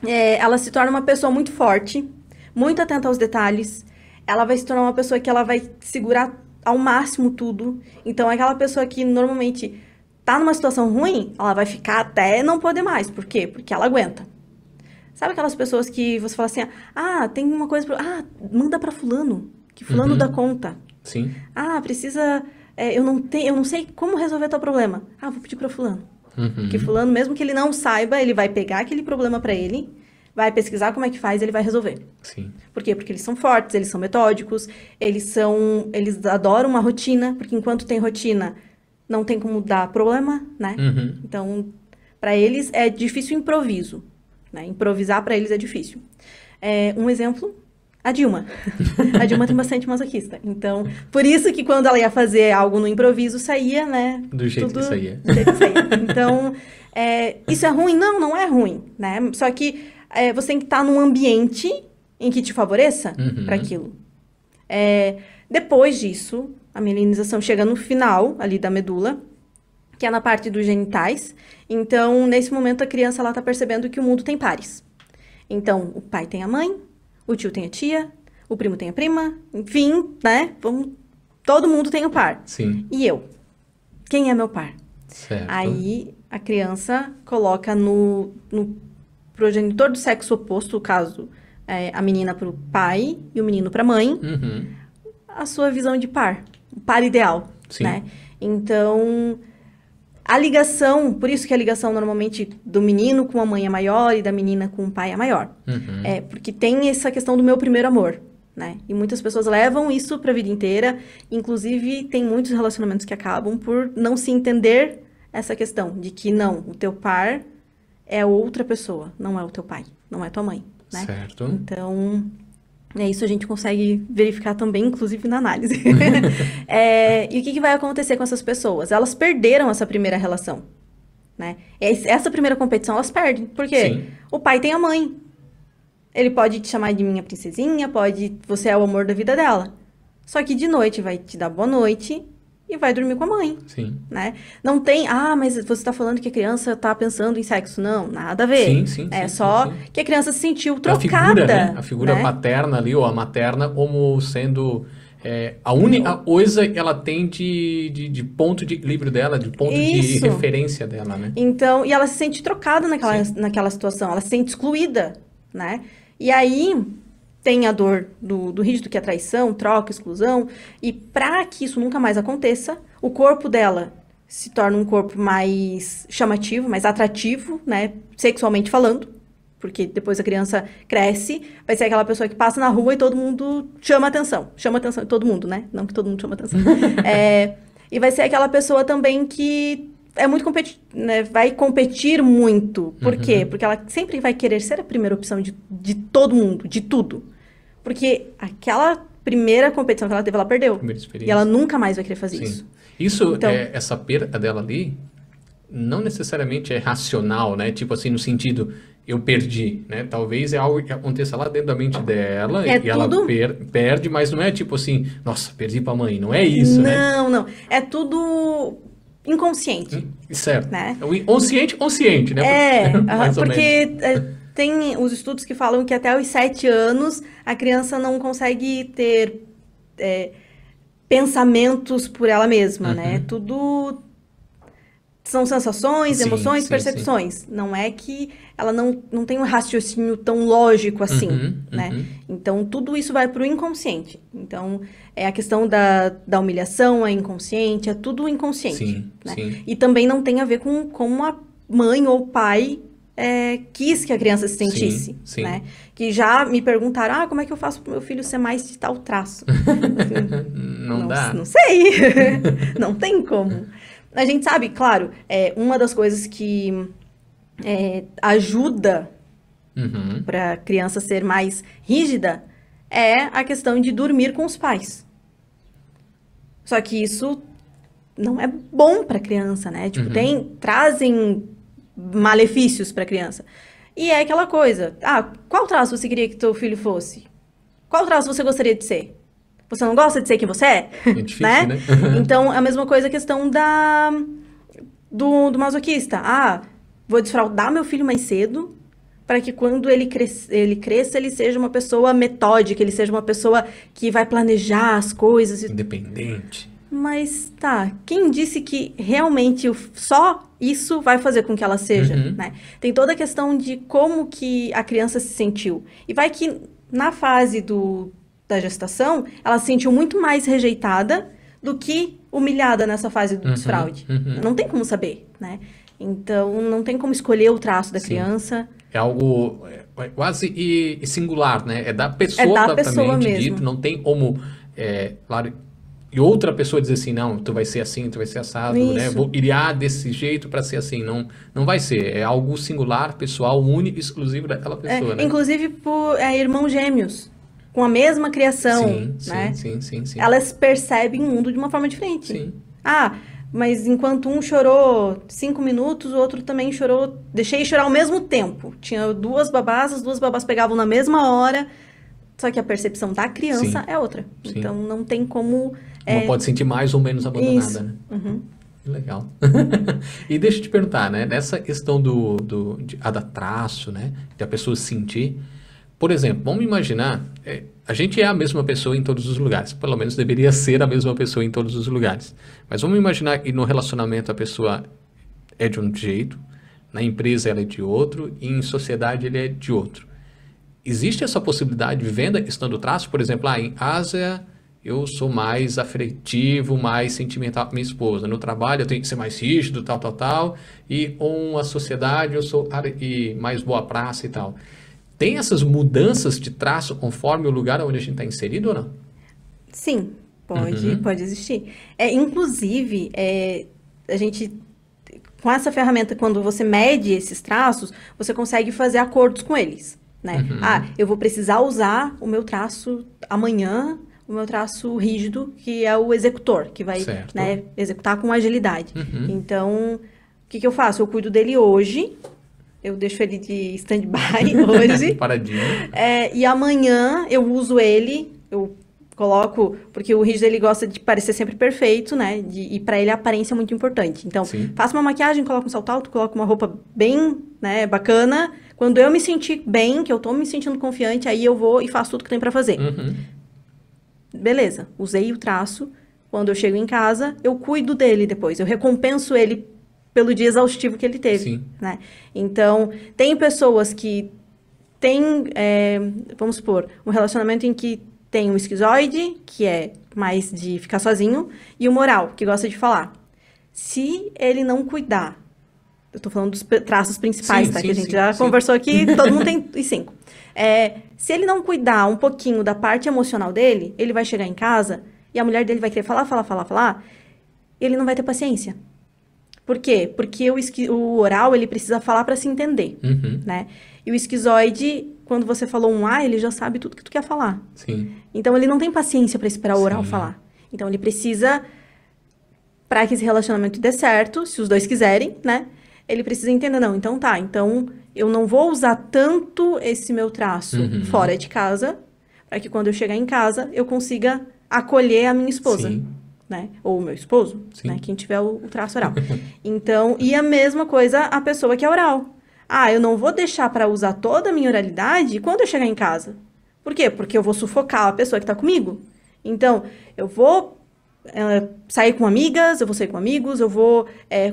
Speaker 2: ela se torna uma pessoa muito forte, muito atenta aos detalhes. Ela vai se tornar uma pessoa que ela vai segurar ao máximo tudo. Então, aquela pessoa que normalmente tá numa situação ruim, ela vai ficar até não poder mais. Por quê? Porque ela aguenta. Sabe aquelas pessoas que você fala assim, tem uma coisa manda pra fulano, que fulano dá conta.
Speaker 1: Sim.
Speaker 2: Precisa... eu não sei como resolver tal problema. Vou pedir pra fulano. Porque fulano, mesmo que ele não saiba, ele vai pegar aquele problema pra ele, vai pesquisar como é que faz e ele vai resolver.
Speaker 1: Sim.
Speaker 2: Por quê? Porque eles são fortes, eles são metódicos, eles adoram uma rotina, porque enquanto tem rotina, não tem como dar problema, né? Então, pra eles é difícil o improviso. Né? Improvisar pra eles é difícil. Um exemplo... A Dilma. A Dilma tem bastante masoquista. Então, por isso que quando ela ia fazer algo no improviso, saía, né?
Speaker 1: Do jeito que saía.
Speaker 2: Do jeito que saía. Então, isso é ruim? Não é ruim, né? Só que você tem que estar num ambiente em que te favoreça para aquilo. Depois disso, a mielinização chega no final, ali da medula, que é na parte dos genitais. Então, nesse momento, a criança está percebendo que o mundo tem pares. Então, o pai tem a mãe, o tio tem a tia, o primo tem a prima, enfim, né? Todo mundo tem o par.
Speaker 1: Sim.
Speaker 2: E eu? Quem é meu par?
Speaker 1: Certo.
Speaker 2: Aí a criança coloca no progenitor do sexo oposto, no caso, a menina para o pai e o menino para a mãe, a sua visão de par, o par ideal.
Speaker 1: Sim.
Speaker 2: Né? Então, a ligação, por isso que a ligação normalmente do menino com a mãe é maior e da menina com o pai é maior. Porque tem essa questão do meu primeiro amor, né? E muitas pessoas levam isso para a vida inteira. Inclusive, tem muitos relacionamentos que acabam por não se entender essa questão de que não, o teu par é outra pessoa, não é o teu pai, não é tua mãe, né?
Speaker 1: Certo.
Speaker 2: Então, isso a gente consegue verificar também, inclusive na análise. E o que vai acontecer com essas pessoas? Elas perderam essa primeira relação, né? Essa primeira competição, elas perdem. Por quê?
Speaker 1: Sim.
Speaker 2: O pai tem a mãe. Ele pode te chamar de minha princesinha, você é o amor da vida dela. Só que de noite vai te dar boa noite e vai dormir com a mãe,
Speaker 1: Sim.
Speaker 2: né? Não tem, mas você tá falando que a criança tá pensando em sexo. Não, nada a ver.
Speaker 1: Sim.
Speaker 2: É só
Speaker 1: sim.
Speaker 2: que a criança se sentiu
Speaker 1: A
Speaker 2: trocada,
Speaker 1: figura, né? A figura
Speaker 2: né?
Speaker 1: paterna ali, ou a materna, como sendo a única coisa que ela tem de ponto de equilíbrio dela, de ponto de
Speaker 2: Isso.
Speaker 1: referência dela, né?
Speaker 2: Então, e ela se sente trocada naquela situação, ela se sente excluída, né? E aí tem a dor do rígido, que é traição, troca, exclusão, e para que isso nunca mais aconteça, o corpo dela se torna um corpo mais chamativo, mais atrativo, né? Sexualmente falando, porque depois a criança cresce, vai ser aquela pessoa que passa na rua e todo mundo chama atenção de todo mundo, né? Não que todo mundo chama atenção. E vai ser aquela pessoa também que é muito né? Vai competir muito. Por quê? Porque ela sempre vai querer ser a primeira opção de todo mundo, de tudo. Porque aquela primeira competição que ela teve, ela perdeu.
Speaker 1: Primeira experiência.
Speaker 2: E ela nunca mais vai querer fazer
Speaker 1: Sim.
Speaker 2: isso.
Speaker 1: Isso,
Speaker 2: Então,
Speaker 1: essa perda dela ali, não necessariamente é racional, né? Tipo assim, no sentido, eu perdi, né? Talvez é algo que aconteça lá dentro da mente dela e ela perde, mas não é tipo assim, nossa, perdi pra mãe. Não é isso, né?
Speaker 2: Não. É tudo inconsciente.
Speaker 1: Certo.
Speaker 2: Né?
Speaker 1: O consciente, né? Mais ou
Speaker 2: porque
Speaker 1: menos.
Speaker 2: Tem os estudos que falam que até os 7 anos a criança não consegue ter pensamentos por ela mesma, né? Tudo são sensações, emoções, percepções. Sim. Não é que ela não tem um raciocínio tão lógico assim, né? Então, tudo isso vai para o inconsciente. Então, a questão da humilhação é inconsciente, é tudo inconsciente.
Speaker 1: Sim,
Speaker 2: né?
Speaker 1: sim.
Speaker 2: E também não tem a ver com como a mãe ou o pai quis que a criança se sentisse,
Speaker 1: sim.
Speaker 2: né? Que já me perguntaram, como é que eu faço pro meu filho ser mais de tal traço?
Speaker 1: Não dá.
Speaker 2: Não sei. Não tem como. A gente sabe, claro, uma das coisas que ajuda para a criança ser mais rígida é a questão de dormir com os pais. Só que isso não é bom para a criança, né? Tipo, trazem malefícios para a criança. E é aquela coisa, qual traço você queria que teu filho fosse? Qual traço você gostaria de ser? Você não gosta de ser quem você é?
Speaker 1: É difícil, né?
Speaker 2: Então, é a mesma coisa a questão do masoquista. Vou desfraldar meu filho mais cedo para que quando ele cresça, ele seja uma pessoa metódica, ele seja uma pessoa que vai planejar as coisas.
Speaker 1: Independente.
Speaker 2: Mas quem disse que realmente só isso vai fazer com que ela seja, né? Tem toda a questão de como que a criança se sentiu. E vai que na fase da gestação, ela se sentiu muito mais rejeitada do que humilhada nessa fase do desfraude. Não tem como saber, né? Então, não tem como escolher o traço da criança.
Speaker 1: É algo quase singular, né? É da pessoa propriamente dito. Não tem como, claro, e outra pessoa dizer assim, não, tu vai ser assim, tu vai ser assado, né? Vou criar desse jeito para ser assim. Não vai ser. É algo singular, pessoal, único, exclusivo daquela pessoa, né?
Speaker 2: Inclusive por irmãos gêmeos, com a mesma criação, né?
Speaker 1: Sim.
Speaker 2: Elas percebem o mundo de uma forma diferente.
Speaker 1: Sim.
Speaker 2: Mas enquanto um chorou 5 minutos, o outro também chorou. Deixei chorar ao mesmo tempo. Tinha 2 babás, as 2 babás pegavam na mesma hora. Só que a percepção da criança é outra.
Speaker 1: Sim.
Speaker 2: Então não tem como.
Speaker 1: Uma pode sentir mais ou menos abandonada,
Speaker 2: isso.
Speaker 1: né? Legal. E deixa eu te perguntar, né? Nessa questão da traço, né? De a pessoa sentir. Por exemplo, vamos imaginar, a gente é a mesma pessoa em todos os lugares. Pelo menos deveria ser a mesma pessoa em todos os lugares. Mas vamos imaginar que no relacionamento a pessoa é de um jeito, na empresa ela é de outro, e em sociedade ele é de outro. Existe essa possibilidade, vivendo a questão do traço, por exemplo, em Ásia eu sou mais afetivo, mais sentimental com minha esposa. No trabalho eu tenho que ser mais rígido, tal. E com a sociedade eu sou mais boa praça e tal. Tem essas mudanças de traço conforme o lugar onde a gente está inserido ou não?
Speaker 2: Sim, pode existir. Inclusive, a gente, com essa ferramenta, quando você mede esses traços, você consegue fazer acordos com eles, né? Eu vou precisar usar o meu traço amanhã, o meu traço rígido, que é o executor, que vai, né, executar com agilidade. Então, que eu faço? Eu cuido dele hoje, eu deixo ele de stand-by hoje.
Speaker 1: Paradinho.
Speaker 2: E amanhã eu uso ele, eu coloco, porque o rígido ele gosta de parecer sempre perfeito, né? E pra ele a aparência é muito importante. Então,
Speaker 1: Sim.
Speaker 2: faço uma maquiagem, coloco um salto alto, coloco uma roupa bem, né, bacana. Quando eu me sentir bem, que eu tô me sentindo confiante, aí eu vou e faço tudo que tem pra fazer.
Speaker 1: Uhum.
Speaker 2: Beleza, usei o traço. Quando eu chego em casa, eu cuido dele depois. Eu recompenso ele pelo dia exaustivo que ele teve,
Speaker 1: Sim.
Speaker 2: né? Então, tem pessoas que têm, vamos supor, um relacionamento em que tem um esquizoide, que é mais de ficar sozinho, e o moral, que gosta de falar. Se ele não cuidar, eu tô falando dos traços principais,
Speaker 1: Sim,
Speaker 2: tá?
Speaker 1: sim,
Speaker 2: Que a gente
Speaker 1: sim,
Speaker 2: já
Speaker 1: sim.
Speaker 2: conversou aqui, todo mundo tem os 5. Se ele não cuidar um pouquinho da parte emocional dele, ele vai chegar em casa e a mulher dele vai querer falar, e ele não vai ter paciência. Por quê? Porque o oral, ele precisa falar para se entender,
Speaker 1: Uhum.
Speaker 2: né? E o esquizoide, quando você falou um A, ele já sabe tudo que tu quer falar.
Speaker 1: Sim.
Speaker 2: Então, ele não tem paciência para esperar o oral
Speaker 1: Sim.
Speaker 2: falar. Então, ele precisa, para que esse relacionamento dê certo, se os dois quiserem, né? Ele precisa entender, não, então tá, então eu não vou usar tanto esse meu traço
Speaker 1: Uhum.
Speaker 2: fora de casa, para que quando eu chegar em casa, eu consiga acolher a minha esposa,
Speaker 1: Sim.
Speaker 2: né? Ou o meu esposo,
Speaker 1: Sim.
Speaker 2: né? Quem tiver o traço oral. Então, e a mesma coisa a pessoa que é oral. Ah, eu não vou deixar para usar toda a minha oralidade quando eu chegar em casa. Por quê? Porque eu vou sufocar a pessoa que tá comigo. Então, eu vou sair com amigas, eu vou sair com amigos, eu vou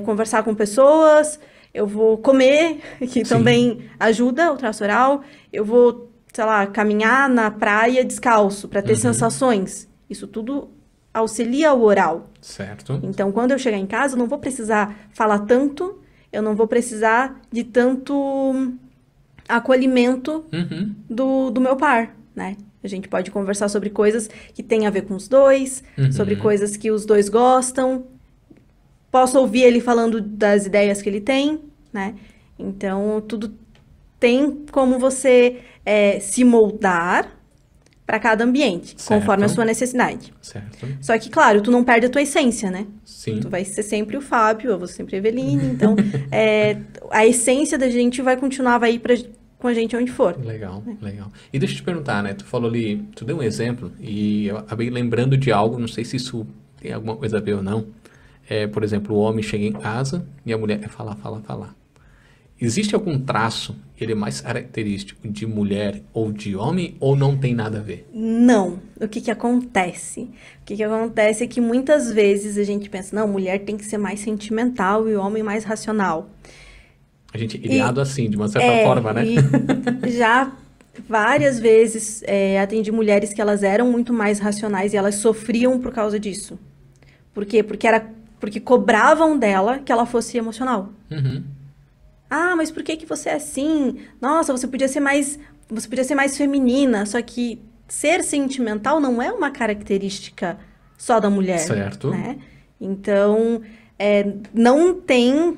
Speaker 2: conversar com pessoas, eu vou comer, que
Speaker 1: Sim.
Speaker 2: também ajuda o traço oral, eu vou, sei lá, caminhar na praia descalço para ter
Speaker 1: Uhum.
Speaker 2: sensações. Isso tudo auxilia o oral.
Speaker 1: Certo.
Speaker 2: Então, quando eu chegar em casa, eu não vou precisar falar tanto, eu não vou precisar de tanto acolhimento
Speaker 1: Uhum.
Speaker 2: do meu par, né? A gente pode conversar sobre coisas que têm a ver com os dois,
Speaker 1: Uhum.
Speaker 2: sobre coisas que os dois gostam. Posso ouvir ele falando das ideias que ele tem, né? Então, tudo tem como você se moldar para cada ambiente,
Speaker 1: Certo.
Speaker 2: conforme a sua necessidade.
Speaker 1: Certo.
Speaker 2: Só que, claro, tu não perde a tua essência, né?
Speaker 1: Sim.
Speaker 2: Tu vai ser sempre o Fábio, eu vou ser sempre a Eveline. Então, a essência da gente vai continuar, vai ir com a gente onde for.
Speaker 1: Legal, legal. E deixa eu te perguntar, né? Tu falou ali, tu deu um exemplo e eu acabei lembrando de algo, não sei se isso tem alguma coisa a ver ou não. Por exemplo, o homem chega em casa e a mulher quer falar, falar, falar. Existe algum traço, ele é mais característico de mulher ou de homem, ou não tem nada a ver?
Speaker 2: Não. O que que acontece? O que que acontece é que muitas vezes a gente pensa, não, mulher tem que ser mais sentimental e o homem mais racional.
Speaker 1: A gente é criado assim, de uma certa forma, né?
Speaker 2: E já várias vezes atendi mulheres que elas eram muito mais racionais e elas sofriam por causa disso. Por quê? Porque cobravam dela que ela fosse emocional.
Speaker 1: Uhum.
Speaker 2: Ah, mas por que que você é assim? Nossa, você podia ser mais feminina. Só que ser sentimental não é uma característica só da mulher,
Speaker 1: Certo.
Speaker 2: né? Então, não tem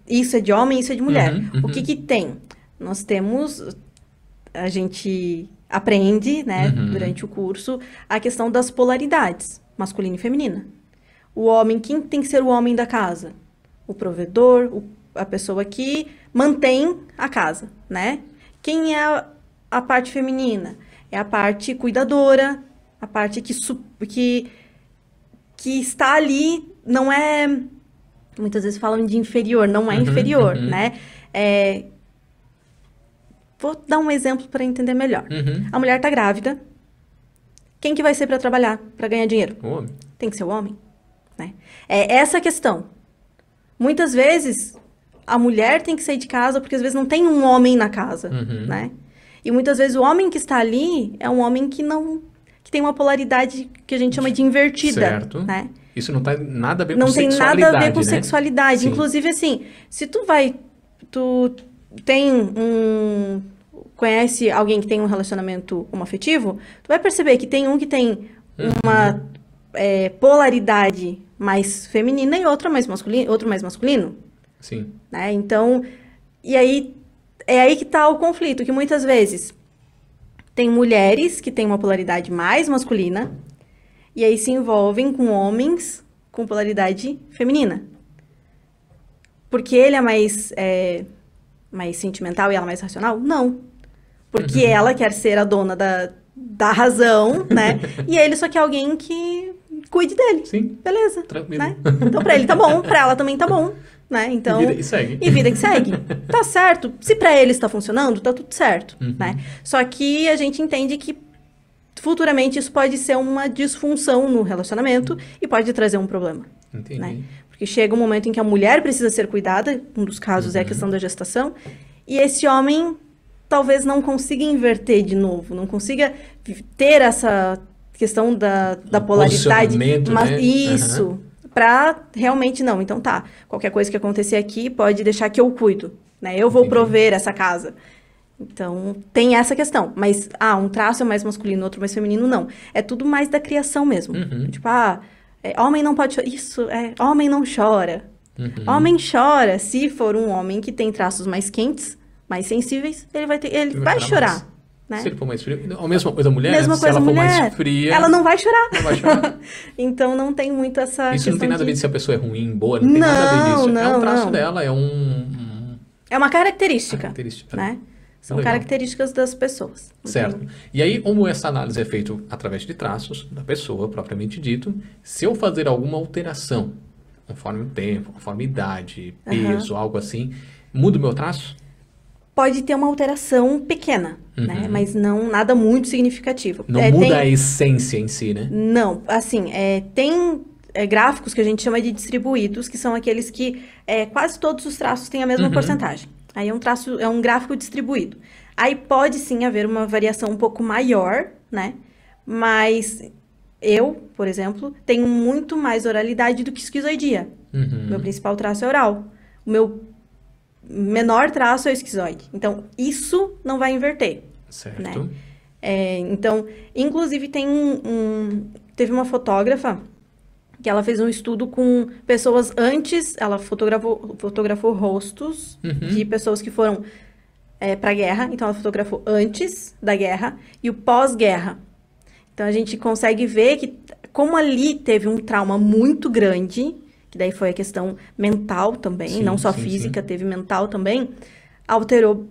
Speaker 2: isso é de homem, isso é de mulher.
Speaker 1: Uhum,
Speaker 2: O que que tem? Nós temos, a gente aprende, né,
Speaker 1: Uhum.
Speaker 2: durante o curso, a questão das polaridades, masculina e feminina. O homem, quem tem que ser o homem da casa? O provedor, a pessoa que mantém a casa, né? Quem é a parte feminina? É a parte cuidadora, a parte que está ali, não é... Muitas vezes falam de inferior, não é
Speaker 1: Uhum,
Speaker 2: inferior,
Speaker 1: uhum.
Speaker 2: né? Vou dar um exemplo para entender melhor.
Speaker 1: Uhum.
Speaker 2: A mulher tá grávida. Quem que vai ser para trabalhar, para ganhar dinheiro?
Speaker 1: O homem.
Speaker 2: Tem que ser o homem, né? É essa a questão. Muitas vezes, a mulher tem que sair de casa porque às vezes não tem um homem na casa,
Speaker 1: Uhum.
Speaker 2: né? E muitas vezes o homem que está ali é um homem que tem uma polaridade que a gente chama de invertida,
Speaker 1: Certo.
Speaker 2: né?
Speaker 1: Isso não tem nada a ver
Speaker 2: Não
Speaker 1: com
Speaker 2: tem
Speaker 1: sexualidade,
Speaker 2: nada a ver com
Speaker 1: né?
Speaker 2: sexualidade.
Speaker 1: Sim.
Speaker 2: Inclusive, assim, se tu conhece alguém que tem um relacionamento homoafetivo, tu vai perceber que tem um que tem uma polaridade mais feminina e outro mais masculino,
Speaker 1: Sim.
Speaker 2: né? Então, e aí é aí que tá o conflito, que muitas vezes tem mulheres que têm uma polaridade mais masculina e aí se envolvem com homens com polaridade feminina. porque ele é mais sentimental e ela mais racional? Não. Porque ela quer ser a dona da razão, né? E ele só quer alguém que cuide dele.
Speaker 1: Sim.
Speaker 2: Beleza.
Speaker 1: Tranquilo.
Speaker 2: Né? Então, pra ele tá bom, pra ela também tá bom. Né? Então,
Speaker 1: E vida que segue.
Speaker 2: E vida que segue. Tá certo. Se pra ele está funcionando, tá tudo certo. Né? Só que a gente entende que futuramente isso pode ser uma disfunção no relacionamento e pode trazer um problema.
Speaker 1: Entendi.
Speaker 2: Né? Porque chega um momento em que a mulher precisa ser cuidada, um dos casos é a questão da gestação, e esse homem talvez não consiga inverter de novo, não consiga ter essa questão da polaridade. Mas
Speaker 1: né?
Speaker 2: isso, pra realmente não. Então tá, qualquer coisa que acontecer aqui pode deixar que eu cuido, né? Eu vou prover essa casa. Então, tem essa questão. Mas, um traço é mais masculino, outro mais feminino, não. É tudo mais da criação mesmo. Tipo, homem não pode chorar. Isso, homem não chora. Homem chora se for um homem que tem traços mais quentes, mais sensíveis, ele vai chorar. Né?
Speaker 1: Se ele for mais frio, a mesma coisa a mulher,
Speaker 2: mesma
Speaker 1: se
Speaker 2: coisa
Speaker 1: ela for
Speaker 2: mulher,
Speaker 1: mais fria...
Speaker 2: ela não vai chorar.
Speaker 1: Não vai chorar.
Speaker 2: Então, não tem muito essa
Speaker 1: Isso
Speaker 2: questão
Speaker 1: não tem nada a ver
Speaker 2: de
Speaker 1: se a pessoa é ruim, boa, não tem nada a ver disso. É um traço dela, é
Speaker 2: É uma característica,
Speaker 1: característica.
Speaker 2: né? São
Speaker 1: Legal.
Speaker 2: características das pessoas.
Speaker 1: Certo. E aí, como essa análise é feita através de traços da pessoa, propriamente dito, se eu fazer alguma alteração, conforme o tempo, conforme a idade, peso, algo assim, muda o meu traço?
Speaker 2: Pode ter uma alteração pequena, né? Mas não nada muito significativo.
Speaker 1: Não muda a essência em si, né?
Speaker 2: Não, assim, tem gráficos que a gente chama de distribuídos, que são aqueles que quase todos os traços têm a mesma porcentagem. Aí é um gráfico distribuído. Aí pode sim haver uma variação um pouco maior, né? Mas eu, por exemplo, tenho muito mais oralidade do que esquizoidia. Meu principal traço é oral. O meu menor traço é o esquizoide. Então, isso não vai inverter.
Speaker 1: Certo.
Speaker 2: Né? Então, inclusive, teve uma fotógrafa que ela fez um estudo com pessoas antes, ela fotografou rostos de pessoas que foram para a guerra, então ela fotografou antes da guerra e o pós-guerra. Então a gente consegue ver que como ali teve um trauma muito grande, que daí foi a questão mental também, não só física, teve mental também, alterou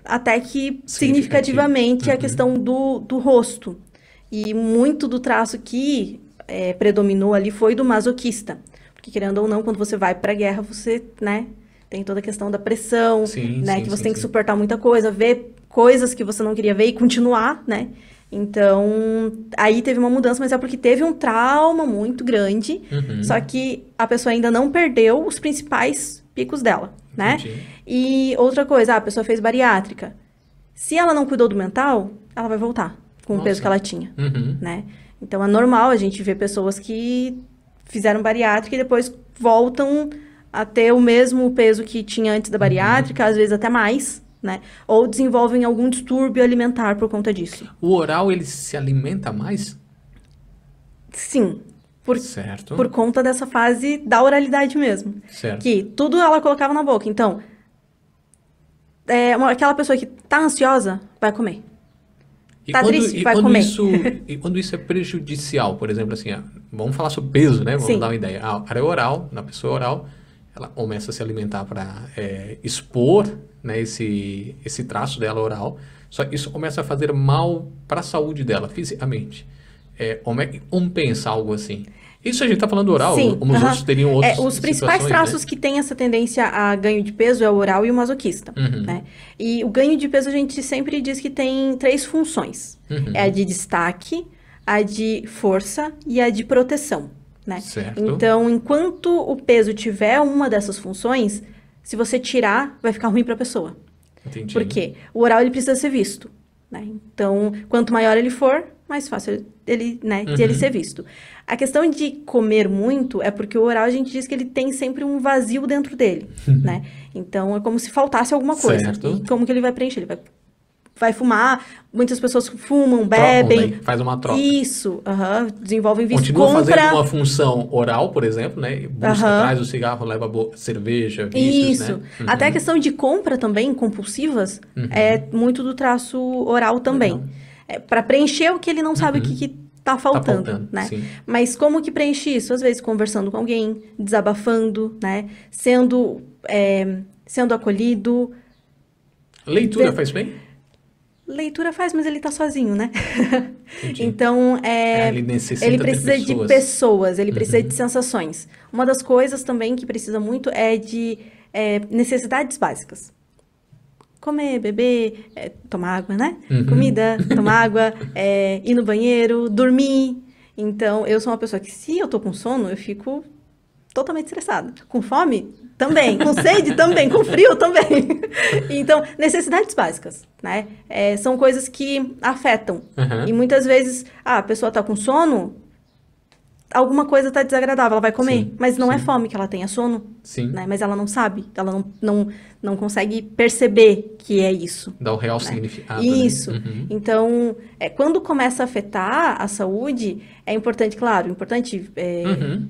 Speaker 2: até que significativamente a questão do rosto. E muito do traço que predominou ali foi do masoquista. Porque, querendo ou não, quando você vai para a guerra, você, né, tem toda a questão da pressão, né, que você tem que suportar muita coisa, ver coisas que você não queria ver e continuar, né? Então, aí teve uma mudança, mas é porque teve um trauma muito grande, só que a pessoa ainda não perdeu os principais picos dela, né? E outra coisa, a pessoa fez bariátrica. Se ela não cuidou do mental, ela vai voltar com o peso que ela tinha, né? Então, é normal a gente ver pessoas que fizeram bariátrica e depois voltam a ter o mesmo peso que tinha antes da bariátrica, às vezes até mais, né? Ou desenvolvem algum distúrbio alimentar por conta disso.
Speaker 1: O oral, ele se alimenta mais?
Speaker 2: Sim.
Speaker 1: Certo.
Speaker 2: Por conta dessa fase da oralidade mesmo.
Speaker 1: Certo.
Speaker 2: Que tudo ela colocava na boca. Então, aquela pessoa que tá ansiosa, vai comer. Triste, vai comer.
Speaker 1: E quando isso é prejudicial, por exemplo, assim, vamos falar sobre peso, né? Vamos dar uma ideia. A área oral, na pessoa oral, ela começa a se alimentar para expor, né, esse traço dela oral. Só que isso começa a fazer mal para a saúde dela, fisicamente. Como é que compensa algo assim? Isso a gente está falando oral, como os outros teriam outros
Speaker 2: os principais traços, né, que têm essa tendência a ganho de peso é o oral e o masoquista, né? E o ganho de peso a gente sempre diz que tem 3 funções. É a de destaque, a de força e a de proteção, né?
Speaker 1: Certo.
Speaker 2: Então, enquanto o peso tiver uma dessas funções, se você tirar, vai ficar ruim para a pessoa.
Speaker 1: Entendi.
Speaker 2: Por quê? O oral ele precisa ser visto, né? Então, quanto maior ele for, mais fácil ele, né, de ele ser visto. A questão de comer muito é porque o oral a gente diz que ele tem sempre um vazio dentro dele, né? Então, é como se faltasse alguma coisa.
Speaker 1: Certo.
Speaker 2: E como que ele vai preencher? Ele vai fumar, muitas pessoas fumam, bebem.
Speaker 1: Trocam, faz uma troca.
Speaker 2: Isso, desenvolvem vício.
Speaker 1: Continua fazendo uma função oral, por exemplo, né? Busca, traz o cigarro, leva cerveja, vícios,
Speaker 2: isso.
Speaker 1: né?
Speaker 2: Até a questão de compra também, compulsivas, é muito do traço oral também. Para preencher o que ele não sabe o que tá faltando, né?
Speaker 1: Sim.
Speaker 2: Mas como que preenche isso? Às vezes conversando com alguém, desabafando, né? Sendo sendo acolhido.
Speaker 1: Leitura faz bem?
Speaker 2: Leitura faz, mas ele tá sozinho, né?
Speaker 1: Entendi.
Speaker 2: Então,
Speaker 1: Ele necessita
Speaker 2: ele
Speaker 1: ter
Speaker 2: precisa de
Speaker 1: pessoas.
Speaker 2: pessoas, ele precisa de sensações. Uma das coisas também que precisa muito é de necessidades básicas. Comer, beber, tomar água, né? Comida, tomar água, ir no banheiro, dormir. Então, eu sou uma pessoa que, se eu tô com sono, eu fico totalmente estressada. Com fome? Também. Com sede? Também. Com frio? Também. Então, necessidades básicas, né? São coisas que afetam.
Speaker 1: Aham.
Speaker 2: E muitas vezes, a pessoa tá com sono, alguma coisa tá desagradável, ela vai comer.
Speaker 1: Sim,
Speaker 2: Mas não é
Speaker 1: sim.
Speaker 2: fome que ela tem, é sono.
Speaker 1: Sim.
Speaker 2: Né? Mas ela não sabe, ela não consegue perceber que é isso.
Speaker 1: Dá o real
Speaker 2: Né?
Speaker 1: significado,
Speaker 2: Isso.
Speaker 1: né? Uhum.
Speaker 2: Então, quando começa a afetar a saúde, é importante, claro,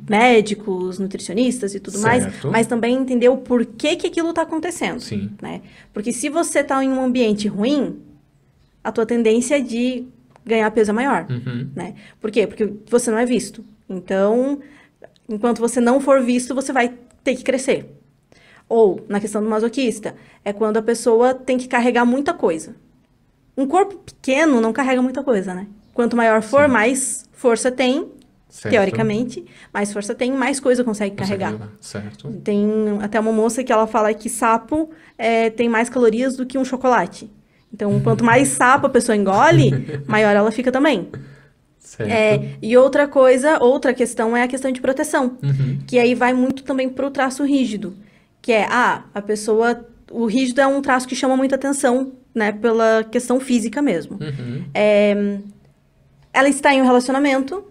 Speaker 2: médicos, nutricionistas e tudo mais,
Speaker 1: Certo.
Speaker 2: mas também entender o porquê que aquilo está acontecendo.
Speaker 1: Sim.
Speaker 2: Né? Porque se você está em um ambiente ruim, a tua tendência de ganhar peso é maior.
Speaker 1: Uhum.
Speaker 2: Né? Por quê? Porque você não é visto. Então, enquanto você não for visto, você vai ter que crescer. Ou, na questão do masoquista, é quando a pessoa tem que carregar muita coisa. Um corpo pequeno não carrega muita coisa, né? Quanto maior for, mais força tem,
Speaker 1: Certo.
Speaker 2: teoricamente, mais força tem, mais coisa consegue carregar.
Speaker 1: levar. Certo.
Speaker 2: Tem até uma moça que ela fala que sapo tem mais calorias do que um chocolate. Então, quanto mais sapo a pessoa engole, maior ela fica também.
Speaker 1: Certo.
Speaker 2: E outra questão é a questão de proteção, que aí vai muito também pro traço rígido, que é, a pessoa, o rígido é um traço que chama muita atenção, né, pela questão física mesmo. Ela está em um relacionamento,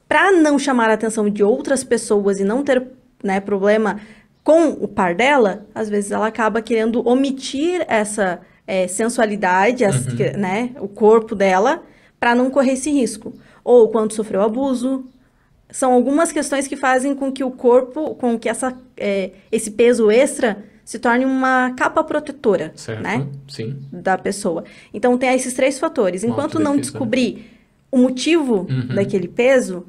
Speaker 2: para não chamar a atenção de outras pessoas e não ter, né, problema com o par dela, às vezes ela acaba querendo omitir essa sensualidade, né, o corpo dela, para não correr esse risco. Ou quando sofreu abuso. São algumas questões que fazem com que o corpo, com que esse peso extra se torne uma capa protetora,
Speaker 1: Certo.
Speaker 2: né,
Speaker 1: Sim.
Speaker 2: da pessoa. Então, tem esses 3 fatores.
Speaker 1: Uma
Speaker 2: Enquanto não
Speaker 1: autodefesa.
Speaker 2: descobrir o motivo daquele peso,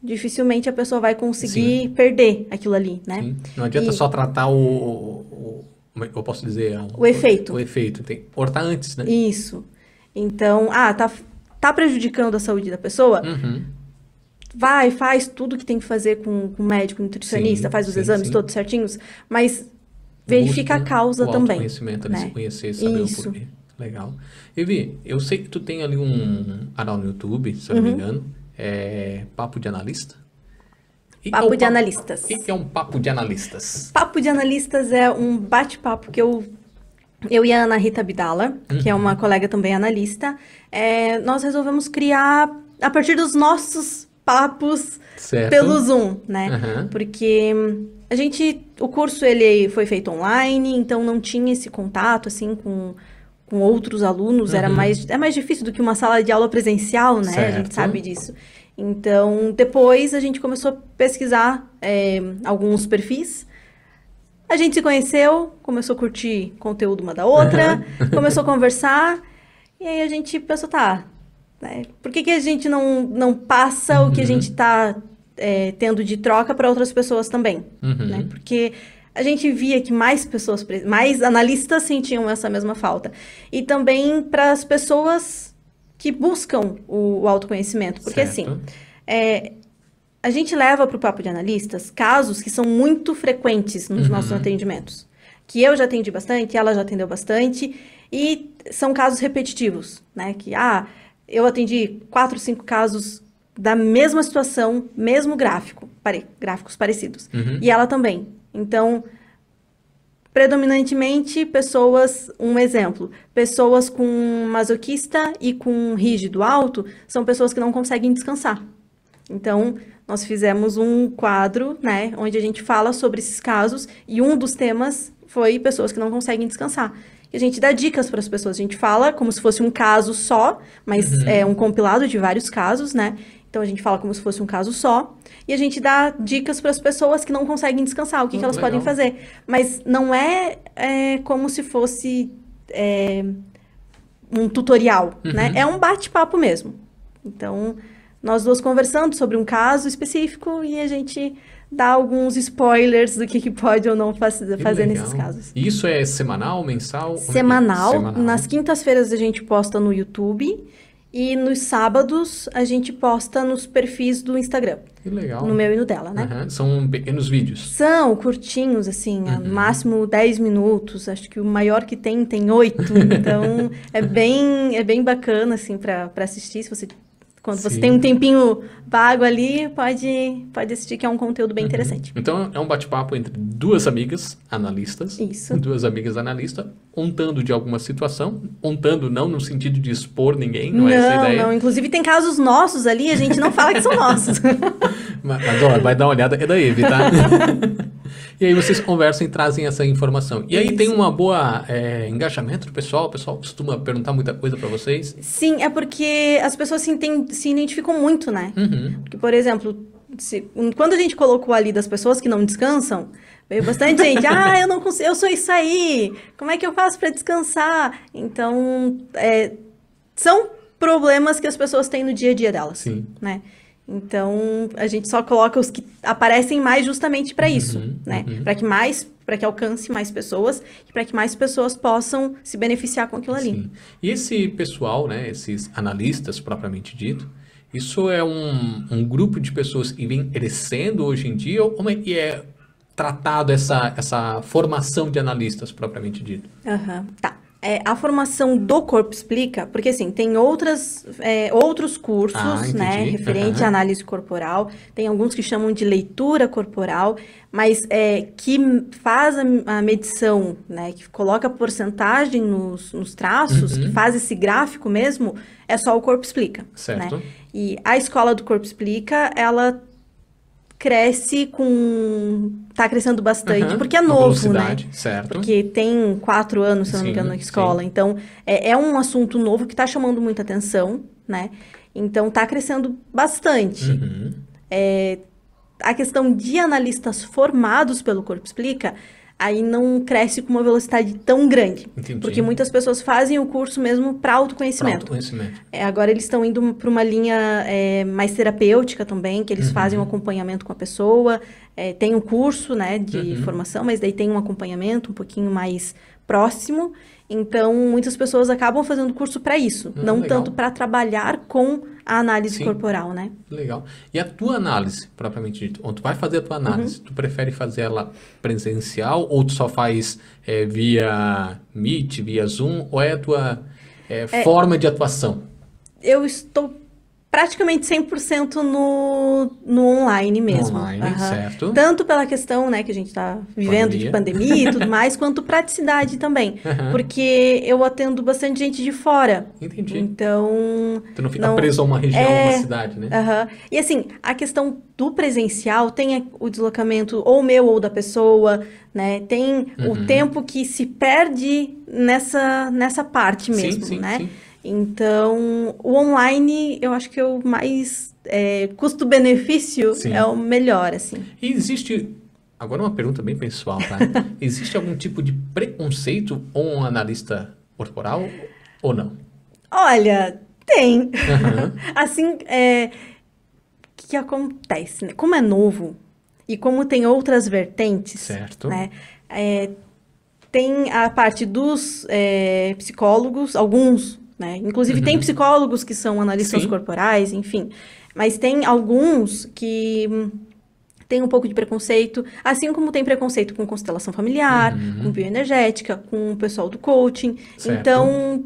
Speaker 2: dificilmente a pessoa vai conseguir perder aquilo ali, né?
Speaker 1: Sim. Não adianta só tratar como é que eu posso dizer?
Speaker 2: O efeito.
Speaker 1: O efeito. Tem que cortar antes, né?
Speaker 2: Isso. Então, tá prejudicando a saúde da pessoa? Vai, faz tudo que tem que fazer com o médico, nutricionista,
Speaker 1: Sim,
Speaker 2: faz os
Speaker 1: sim,
Speaker 2: exames
Speaker 1: sim.
Speaker 2: todos certinhos, mas verifica a causa
Speaker 1: o
Speaker 2: também.
Speaker 1: autoconhecimento,
Speaker 2: né?
Speaker 1: se conhecer, saber
Speaker 2: Isso.
Speaker 1: o porquê. Legal. Evi, eu sei que tu tem ali um canal no YouTube, se eu não me engano, Papo de Analista. E
Speaker 2: Papo de Analistas.
Speaker 1: O que é um Papo de Analistas?
Speaker 2: Papo de Analistas é um bate-papo que eu e a Ana Rita Abdala, que é uma colega também analista, nós resolvemos criar a partir dos nossos papos
Speaker 1: Certo.
Speaker 2: pelo Zoom, né?
Speaker 1: Aham.
Speaker 2: Porque o curso ele foi feito online, então não tinha esse contato assim com outros alunos, é mais difícil do que uma sala de aula presencial, né? A gente
Speaker 1: Certo.
Speaker 2: sabe disso. Então, depois a gente começou a pesquisar alguns perfis. A gente se conheceu, começou a curtir conteúdo uma da outra, começou a conversar, e aí a gente pensou, né, por que a gente não passa o que a gente está tendo de troca para outras pessoas também? Né? Porque a gente via que mais analistas sentiam essa mesma falta. E também para as pessoas que buscam o autoconhecimento. Porque
Speaker 1: Certo.
Speaker 2: assim, a gente leva para o Papo de Analistas casos que são muito frequentes nos nossos atendimentos. Que eu já atendi bastante, ela já atendeu bastante, e são casos repetitivos, né? Que, eu atendi 4, 5 casos da mesma situação, mesmo gráficos parecidos. E ela também. Então, predominantemente um exemplo, pessoas com masoquista e com rígido alto são pessoas que não conseguem descansar. Então, nós fizemos um quadro, né, onde a gente fala sobre esses casos, e um dos temas foi pessoas que não conseguem descansar. E a gente dá dicas para as pessoas, a gente fala como se fosse um caso só, mas é um compilado de vários casos, né? Então, a gente fala como se fosse um caso só, e a gente dá dicas para as pessoas que não conseguem descansar, o que elas podem fazer. Mas não é como se fosse um tutorial, né? É um bate-papo mesmo. Então, nós duas conversando sobre um caso específico e a gente dar alguns spoilers do que pode ou não fazer
Speaker 1: legal.
Speaker 2: nesses casos.
Speaker 1: E isso é semanal, mensal?
Speaker 2: Semanal.
Speaker 1: Semanal.
Speaker 2: Nas quintas-feiras a gente posta no YouTube e nos sábados a gente posta nos perfis do Instagram.
Speaker 1: Que legal.
Speaker 2: No meu e no dela, né?
Speaker 1: Uhum. São pequenos vídeos.
Speaker 2: São curtinhos, assim, no máximo 10 minutos. Acho que o maior que tem 8. Então, é bem bacana, assim, para assistir. Quando você
Speaker 1: Sim.
Speaker 2: tem um tempinho vago ali, pode assistir, que é um conteúdo bem interessante.
Speaker 1: Então, é um bate-papo entre duas amigas analistas.
Speaker 2: Isso.
Speaker 1: Duas amigas analistas, contando de alguma situação. Contando não no sentido de expor ninguém, não é essa a ideia.
Speaker 2: Não. Inclusive, tem casos nossos ali, a gente não fala que são nossos.
Speaker 1: Mas ó, vai dar uma olhada, é da Eve, tá? E aí vocês conversam e trazem essa informação. E aí
Speaker 2: Isso.
Speaker 1: tem uma boa engajamento do pessoal? O pessoal costuma perguntar muita coisa pra vocês?
Speaker 2: Sim, é porque as pessoas se identificam muito, né? Porque, por exemplo, quando a gente colocou ali das pessoas que não descansam, veio bastante gente. Eu não consigo, eu sou isso aí. Como é que eu faço para descansar? Então, são problemas que as pessoas têm no dia a dia delas.
Speaker 1: Sim.
Speaker 2: Né? Então, a gente só coloca os que aparecem mais justamente para isso, né? Para que alcance mais pessoas e para que mais pessoas possam se beneficiar com aquilo ali.
Speaker 1: Sim. E esse pessoal, né, esses analistas propriamente dito, isso é um grupo de pessoas que vem crescendo hoje em dia, ou como é que é tratado essa formação de analistas propriamente dito?
Speaker 2: Tá. A formação do Corpo Explica, porque assim, tem outros cursos, né, referente à análise corporal, tem alguns que chamam de leitura corporal, mas que faz a medição, né, que coloca a porcentagem nos traços, que faz esse gráfico mesmo, é só o Corpo Explica.
Speaker 1: Certo.
Speaker 2: Né? E a escola do Corpo Explica, ela tá crescendo bastante, porque é novo, né?
Speaker 1: Certo.
Speaker 2: Porque tem 4 anos, se não me engano, na escola. Sim. Então, é um assunto novo que está chamando muita atenção, né? Então, tá crescendo bastante. A questão de analistas formados pelo Corpo Explica, aí não cresce com uma velocidade tão grande.
Speaker 1: Entendi.
Speaker 2: Porque muitas pessoas fazem o curso mesmo para autoconhecimento. Agora eles estão indo para uma linha mais terapêutica também, que eles fazem um acompanhamento com a pessoa. Tem um curso, né, de formação, mas daí tem um acompanhamento um pouquinho mais próximo. Então, muitas pessoas acabam fazendo curso para isso, não legal. Tanto para trabalhar com a análise corporal, né?
Speaker 1: Legal. E a tua análise, propriamente dito, onde tu vai fazer a tua análise, tu prefere fazer ela presencial ou tu só faz via Meet, via Zoom, ou é a tua forma de atuação? Eu
Speaker 2: estou praticamente 100% no online mesmo.
Speaker 1: Online, certo.
Speaker 2: Tanto pela questão, né, que a gente está vivendo de pandemia e tudo mais, quanto praticidade também. Porque eu atendo bastante gente de fora.
Speaker 1: Entendi.
Speaker 2: Então...
Speaker 1: Tu não fica preso a uma região, uma cidade, né?
Speaker 2: E assim, a questão do presencial tem o deslocamento ou meu ou da pessoa, né? Tem o tempo que se perde nessa parte mesmo, né? Sim. Então, o online, eu acho que é o mais custo-benefício é o melhor, assim.
Speaker 1: E existe, agora uma pergunta bem pessoal, tá? Existe algum tipo de preconceito com um analista corporal ou não?
Speaker 2: Olha, tem. Assim, o que acontece, né? Como é novo e como tem outras vertentes,
Speaker 1: certo.
Speaker 2: Né? Tem a parte dos psicólogos, alguns, né? Inclusive, tem psicólogos que são analistas corporais, enfim. Mas tem alguns que tem um pouco de preconceito, assim como tem preconceito com constelação familiar, com bioenergética, com o pessoal do coaching.
Speaker 1: Certo.
Speaker 2: Então,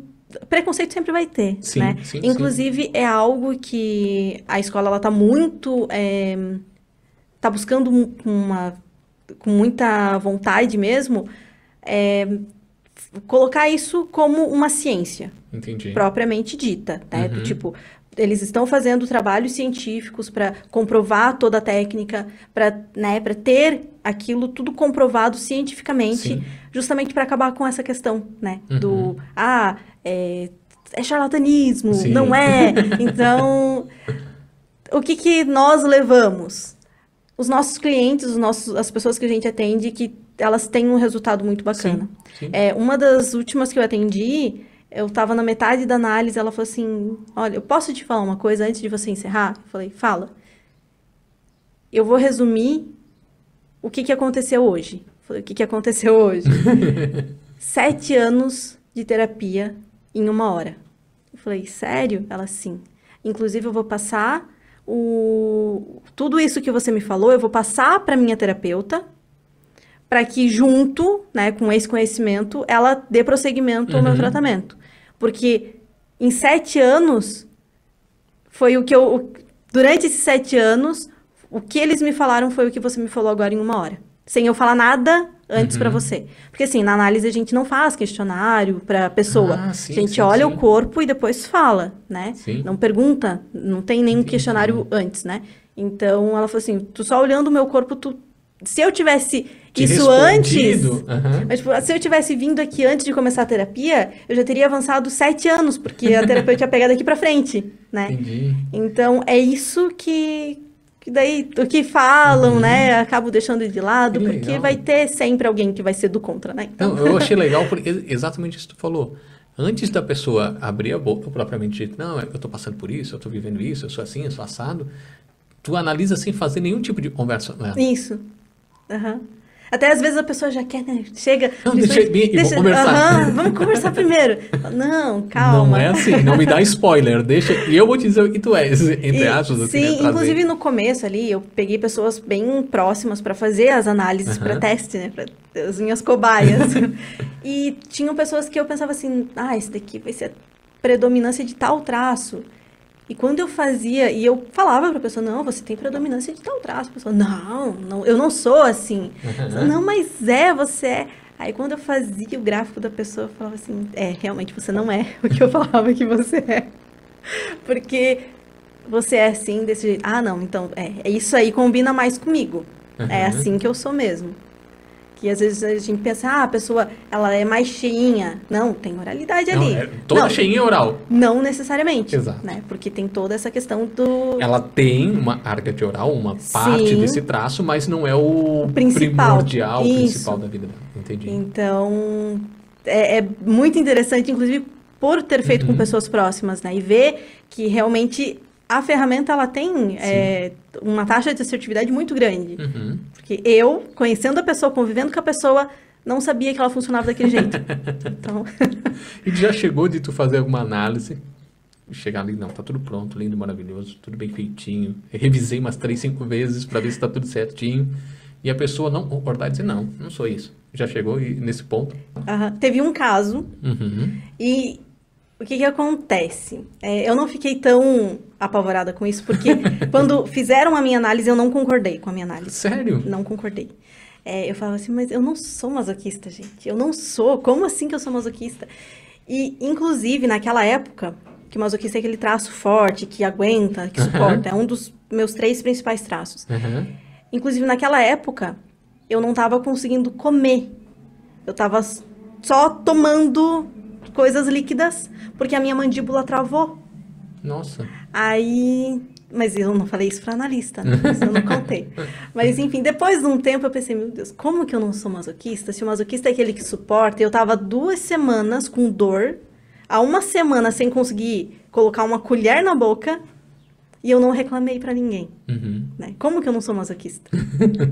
Speaker 2: preconceito sempre vai ter, né? Inclusive, é algo que a escola ela tá muito... tá buscando com muita vontade mesmo... colocar isso como uma ciência.
Speaker 1: Entendi.
Speaker 2: Propriamente dita, né? Tipo, eles estão fazendo trabalhos científicos para comprovar toda a técnica, para ter aquilo tudo comprovado cientificamente, justamente para acabar com essa questão, né? Do, é charlatanismo, não é? Então, o que nós levamos? Os nossos clientes, as pessoas que a gente atende, que elas têm um resultado muito bacana.
Speaker 1: Sim.
Speaker 2: Uma das últimas que eu atendi, eu estava na metade da análise, ela falou assim, olha, eu posso te falar uma coisa antes de você encerrar? Eu falei, fala. Eu vou resumir o que que aconteceu hoje? Eu falei, o que que aconteceu hoje? 7 anos de terapia em 1 hora. Eu falei, sério? Ela, sim. Inclusive, eu vou passar tudo isso que você me falou, eu vou passar para minha terapeuta, para que junto, né, com esse conhecimento, ela dê prosseguimento ao meu tratamento. Porque em 7 anos, foi o que durante esses 7 anos, o que eles me falaram foi o que você me falou agora em 1 hora. Sem eu falar nada antes para você. Porque assim, na análise a gente não faz questionário para pessoa.
Speaker 1: Sim,
Speaker 2: a gente
Speaker 1: sim,
Speaker 2: olha
Speaker 1: sim.
Speaker 2: o corpo e depois fala, né?
Speaker 1: Sim.
Speaker 2: Não pergunta, não tem nenhum questionário antes, né? Então ela falou assim, tu só olhando o meu corpo, se eu tivesse isso antes, mas, tipo, se eu tivesse vindo aqui antes de começar a terapia, eu já teria avançado 7 anos, porque a terapeuta tinha pegado daqui para frente, né?
Speaker 1: Entendi.
Speaker 2: Então é isso que daí, o que falam, né, acabo deixando de lado,
Speaker 1: Que
Speaker 2: porque
Speaker 1: legal.
Speaker 2: vai ter sempre alguém que vai ser do contra, né?
Speaker 1: Então, eu achei legal porque exatamente isso que tu falou. Antes da pessoa abrir a boca propriamente dito, não, eu tô passando por isso, eu tô vivendo isso, eu sou assim, eu sou assado, tu analisa sem fazer nenhum tipo de conversa com ela.
Speaker 2: Isso. Aham. Até às vezes a pessoa já quer, né? Chega.
Speaker 1: Não, deixa eu ir, vamos conversar.
Speaker 2: Vamos conversar primeiro. Não, calma.
Speaker 1: Não é assim, não me dá spoiler, deixa, e eu vou te dizer o que tu és, entre aspas, eu queria
Speaker 2: sim,
Speaker 1: trazer.
Speaker 2: inclusive no começo ali, eu peguei pessoas bem próximas para fazer as análises para teste, né? Para as minhas cobaias. E tinham pessoas que eu pensava assim, esse daqui vai ser a predominância de tal traço. E quando eu fazia, e eu falava pra pessoa, não, você tem predominância de tal traço. A pessoa, não, eu não sou assim. Pessoa, não, mas você é. Aí quando eu fazia o gráfico da pessoa, eu falava assim, realmente você não é o que eu falava que você é. Porque você é assim, desse jeito. Não, então, isso aí combina mais comigo. É assim que eu sou mesmo. Que às vezes a gente pensa, a pessoa, ela é mais cheinha. Não, tem oralidade ali.
Speaker 1: Toda cheinha é oral.
Speaker 2: Não necessariamente.
Speaker 1: Exato.
Speaker 2: Né? Porque tem toda essa questão do...
Speaker 1: Ela tem uma arcade oral, uma parte desse traço, mas não é o primordial, principal da vida dela. Entendi.
Speaker 2: Então, é muito interessante, inclusive, por ter feito com pessoas próximas, né? E ver que realmente a ferramenta, ela tem uma taxa de assertividade muito grande. Porque eu, conhecendo a pessoa, convivendo com a pessoa, não sabia que ela funcionava daquele jeito. Então...
Speaker 1: E já chegou de tu fazer alguma análise, chegar ali, não, tá tudo pronto, lindo, maravilhoso, tudo bem feitinho. Eu revisei umas 3, 5 vezes para ver se tá tudo certinho. E a pessoa não concordar e dizer, não sou isso. Já chegou nesse ponto?
Speaker 2: Teve um caso, e o que acontece? Eu não fiquei tão apavorada com isso, porque quando fizeram a minha análise, eu não concordei com a minha análise.
Speaker 1: Sério?
Speaker 2: Não concordei. Eu falava assim, mas eu não sou masoquista, gente. Eu não sou. Como assim que eu sou masoquista? E, inclusive, naquela época, que masoquista é aquele traço forte, que aguenta, que suporta. É um dos meus 3 principais traços. Inclusive, naquela época, eu não estava conseguindo comer. Eu estava só tomando coisas líquidas, porque a minha mandíbula travou.
Speaker 1: Nossa.
Speaker 2: Aí... Mas eu não falei isso para analista, né? Isso eu não contei. Mas, enfim, depois de um tempo eu pensei, meu Deus, como que eu não sou masoquista? Se o masoquista é aquele que suporta, eu tava 2 semanas com dor, há 1 semana sem conseguir colocar uma colher na boca, e eu não reclamei para ninguém. Né? Como que eu não sou masoquista?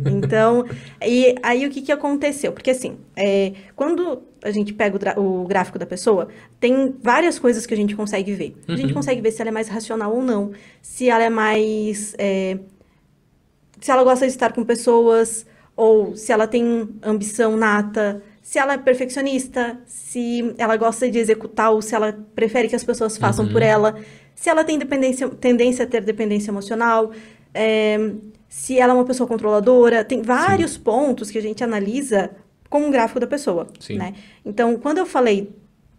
Speaker 2: Então, e aí o que aconteceu? Porque assim, quando a gente pega o gráfico da pessoa, tem várias coisas que a gente consegue ver. A gente consegue ver se ela é mais racional ou não, se ela é mais... se ela gosta de estar com pessoas, ou se ela tem ambição nata, se ela é perfeccionista, se ela gosta de executar, ou se ela prefere que as pessoas façam por ela, se ela tem tendência a ter dependência emocional, se ela é uma pessoa controladora. Tem vários pontos que a gente analisa com o gráfico da pessoa. Né? Então, quando eu falei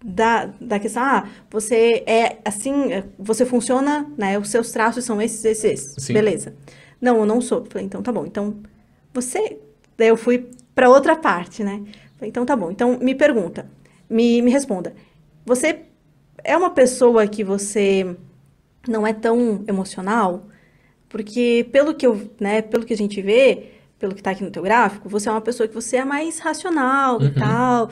Speaker 2: da questão, você é assim, você funciona, né? Os seus traços são esses. Beleza. Não, eu não sou. Falei, então tá bom. Então, você... Daí eu fui para outra parte, né? Falei, então tá bom. Então, me pergunta, me responda. Você é uma pessoa que você não é tão emocional? Porque pelo que a gente vê, pelo que tá aqui no teu gráfico, você é uma pessoa que você é mais racional e tal.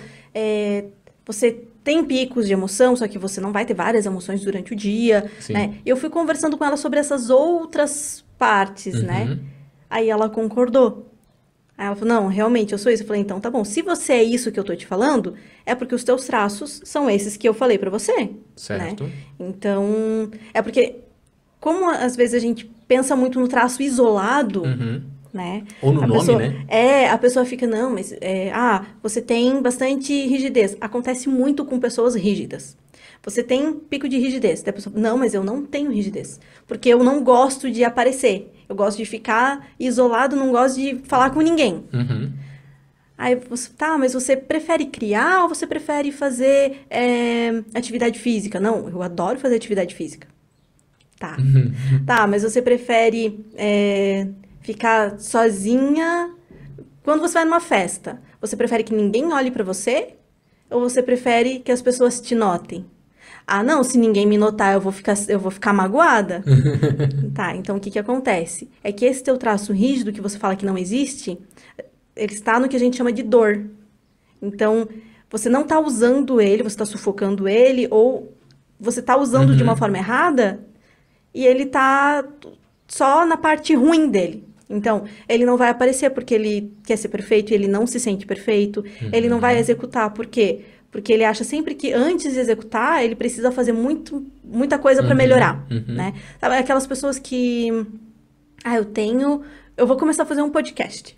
Speaker 2: Você tem picos de emoção, só que você não vai ter várias emoções durante o dia, né? E eu fui conversando com ela sobre essas outras partes, né? Aí ela concordou. Aí ela falou, não, realmente, eu sou isso. Eu falei, então tá bom, se você é isso que eu tô te falando, é porque os teus traços são esses que eu falei pra você, né?
Speaker 1: Certo.
Speaker 2: Então, é porque, como às vezes a gente pensa muito no traço isolado,
Speaker 1: Uhum.
Speaker 2: né?
Speaker 1: Ou no
Speaker 2: A
Speaker 1: nome,
Speaker 2: pessoa,
Speaker 1: né?
Speaker 2: a pessoa fica, não, mas, você tem bastante rigidez. Acontece muito com pessoas rígidas. Você tem pico de rigidez. Daí a pessoa, não, mas eu não tenho rigidez. Porque eu não gosto de aparecer. Eu gosto de ficar isolado, não gosto de falar com ninguém.
Speaker 1: Uhum.
Speaker 2: Aí você, tá, mas você prefere criar ou você prefere fazer atividade física? Não, eu adoro fazer atividade física. Tá. Tá, mas você prefere ficar sozinha quando você vai numa festa? Você prefere que ninguém olhe pra você? Ou você prefere que as pessoas te notem? Ah, não, se ninguém me notar, eu vou ficar magoada. Tá, então o que que acontece? É que esse teu traço rígido que você fala que não existe, ele está no que a gente chama de dor. Então, você não está usando ele, você está sufocando ele, ou você está usando de uma forma errada e ele está só na parte ruim dele. Então, ele não vai aparecer porque ele quer ser perfeito e ele não se sente perfeito. Ele não vai executar, por quê? Porque ele acha sempre que antes de executar, ele precisa fazer muita coisa para melhorar, né? Sabe, aquelas pessoas que... eu vou começar a fazer um podcast.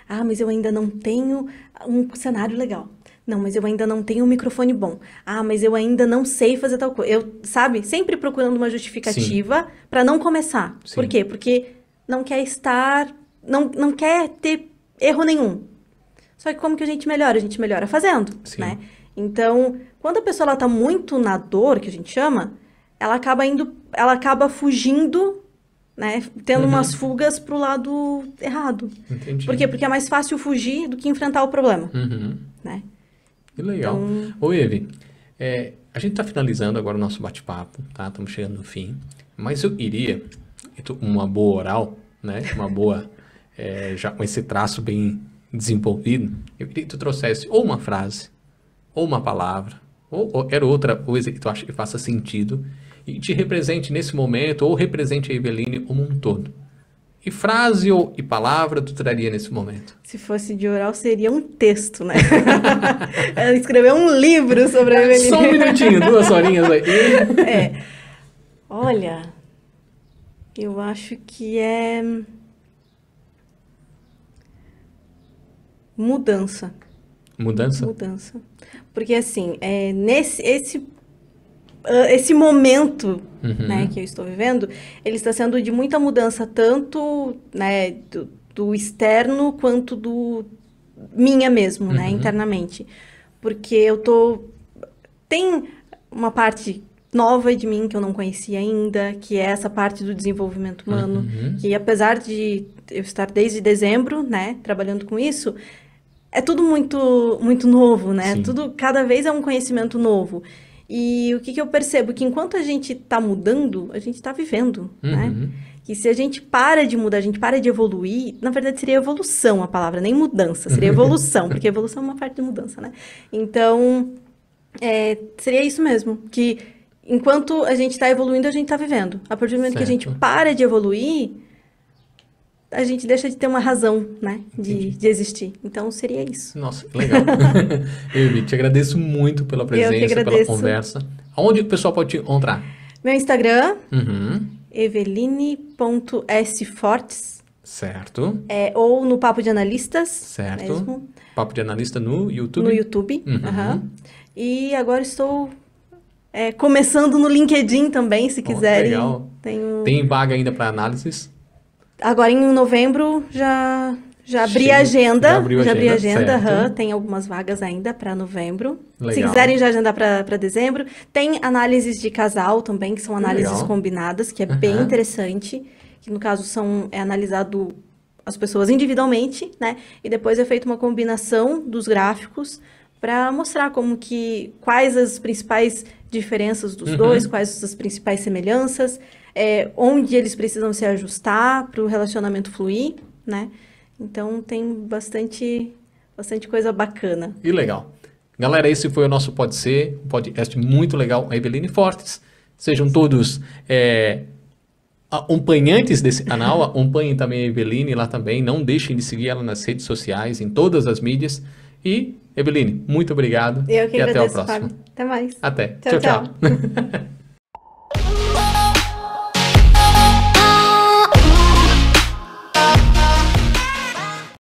Speaker 2: Ah, mas eu ainda não tenho um cenário legal. Não, mas eu ainda não tenho um microfone bom. Ah, mas eu ainda não sei fazer tal coisa. Eu, sabe, sempre procurando uma justificativa para não começar.
Speaker 1: Sim.
Speaker 2: Por quê? Porque não quer estar, não quer ter erro nenhum. Só que como que a gente melhora? A gente melhora fazendo,
Speaker 1: Sim.
Speaker 2: né? Então, quando a pessoa ela tá muito na dor, que a gente chama, ela acaba fugindo, né? Tendo umas fugas pro lado errado.
Speaker 1: Entendi.
Speaker 2: Por quê? Porque é mais fácil fugir do que enfrentar o problema, né?
Speaker 1: Que legal. Ô, Eve, a gente está finalizando agora o nosso bate-papo, tá? Estamos chegando no fim. Mas eu iria, uma boa oral, né? Uma boa, já com esse traço bem desenvolvido, eu queria que tu trouxesse ou uma frase, ou uma palavra, ou era outra coisa que tu acha que faça sentido e te represente nesse momento, ou represente a Eveline como um todo. Que frase e palavra tu traria nesse momento?
Speaker 2: Se fosse de oral, seria um texto, né? Ela escreveu um livro sobre a Eveline.
Speaker 1: Só um minutinho, 2 horinhas aí.
Speaker 2: Olha, eu acho que é mudança.
Speaker 1: Mudança?
Speaker 2: Mudança. Porque, assim, esse momento, né, que eu estou vivendo, ele está sendo de muita mudança, tanto, né, do externo quanto do minha mesmo, né, internamente. Porque tem uma parte nova de mim que eu não conhecia ainda, que é essa parte do desenvolvimento humano, que apesar de eu estar desde dezembro, né, trabalhando com isso, é tudo muito, muito novo, né?
Speaker 1: Sim.
Speaker 2: Tudo, cada vez é um conhecimento novo. E o que eu percebo? Que enquanto a gente está mudando, a gente está vivendo, né? Que se a gente para de mudar, a gente para de evoluir, na verdade seria evolução a palavra, nem mudança, seria evolução, porque evolução é uma parte de mudança, né? Então, seria isso mesmo, que enquanto a gente está evoluindo, a gente está vivendo. A partir do momento que a gente para de evoluir, a gente deixa de ter uma razão, né, de existir. Então, seria isso.
Speaker 1: Nossa, que legal. Eve, te agradeço muito pela presença, pela conversa. Aonde o pessoal pode te encontrar?
Speaker 2: Meu Instagram, eveline.sfortes.
Speaker 1: Certo.
Speaker 2: Ou no Papo de Analistas.
Speaker 1: Certo.
Speaker 2: Mesmo.
Speaker 1: Papo de Analista no YouTube?
Speaker 2: No YouTube. E agora estou começando no LinkedIn também, se quiserem.
Speaker 1: Legal. Tem vaga ainda para análises?
Speaker 2: Agora em novembro já abri a agenda. Já abri a agenda. Tem algumas vagas ainda para novembro.
Speaker 1: Legal.
Speaker 2: Se quiserem já agendar para dezembro. Tem análises de casal também, que são análises combinadas, que é bem interessante. Que no caso é analisado as pessoas individualmente, né? E depois é feita uma combinação dos gráficos para mostrar quais as principais diferenças dos dois, quais as principais semelhanças, onde eles precisam se ajustar para o relacionamento fluir, né? Então, tem bastante coisa bacana.
Speaker 1: E legal. Galera, esse foi o nosso Pode Ser, um podcast muito legal, a Eveline Fortes. Sejam todos acompanhantes desse canal, acompanhem também a Eveline lá também. Não deixem de seguir ela nas redes sociais, em todas as mídias. E, Eveline, muito obrigado.
Speaker 2: Eu que
Speaker 1: e até o
Speaker 2: agradeço,
Speaker 1: próximo.
Speaker 2: Fábio. Até mais.
Speaker 1: Até.
Speaker 2: Tchau,
Speaker 1: Tchau,
Speaker 2: tchau.
Speaker 1: tchau.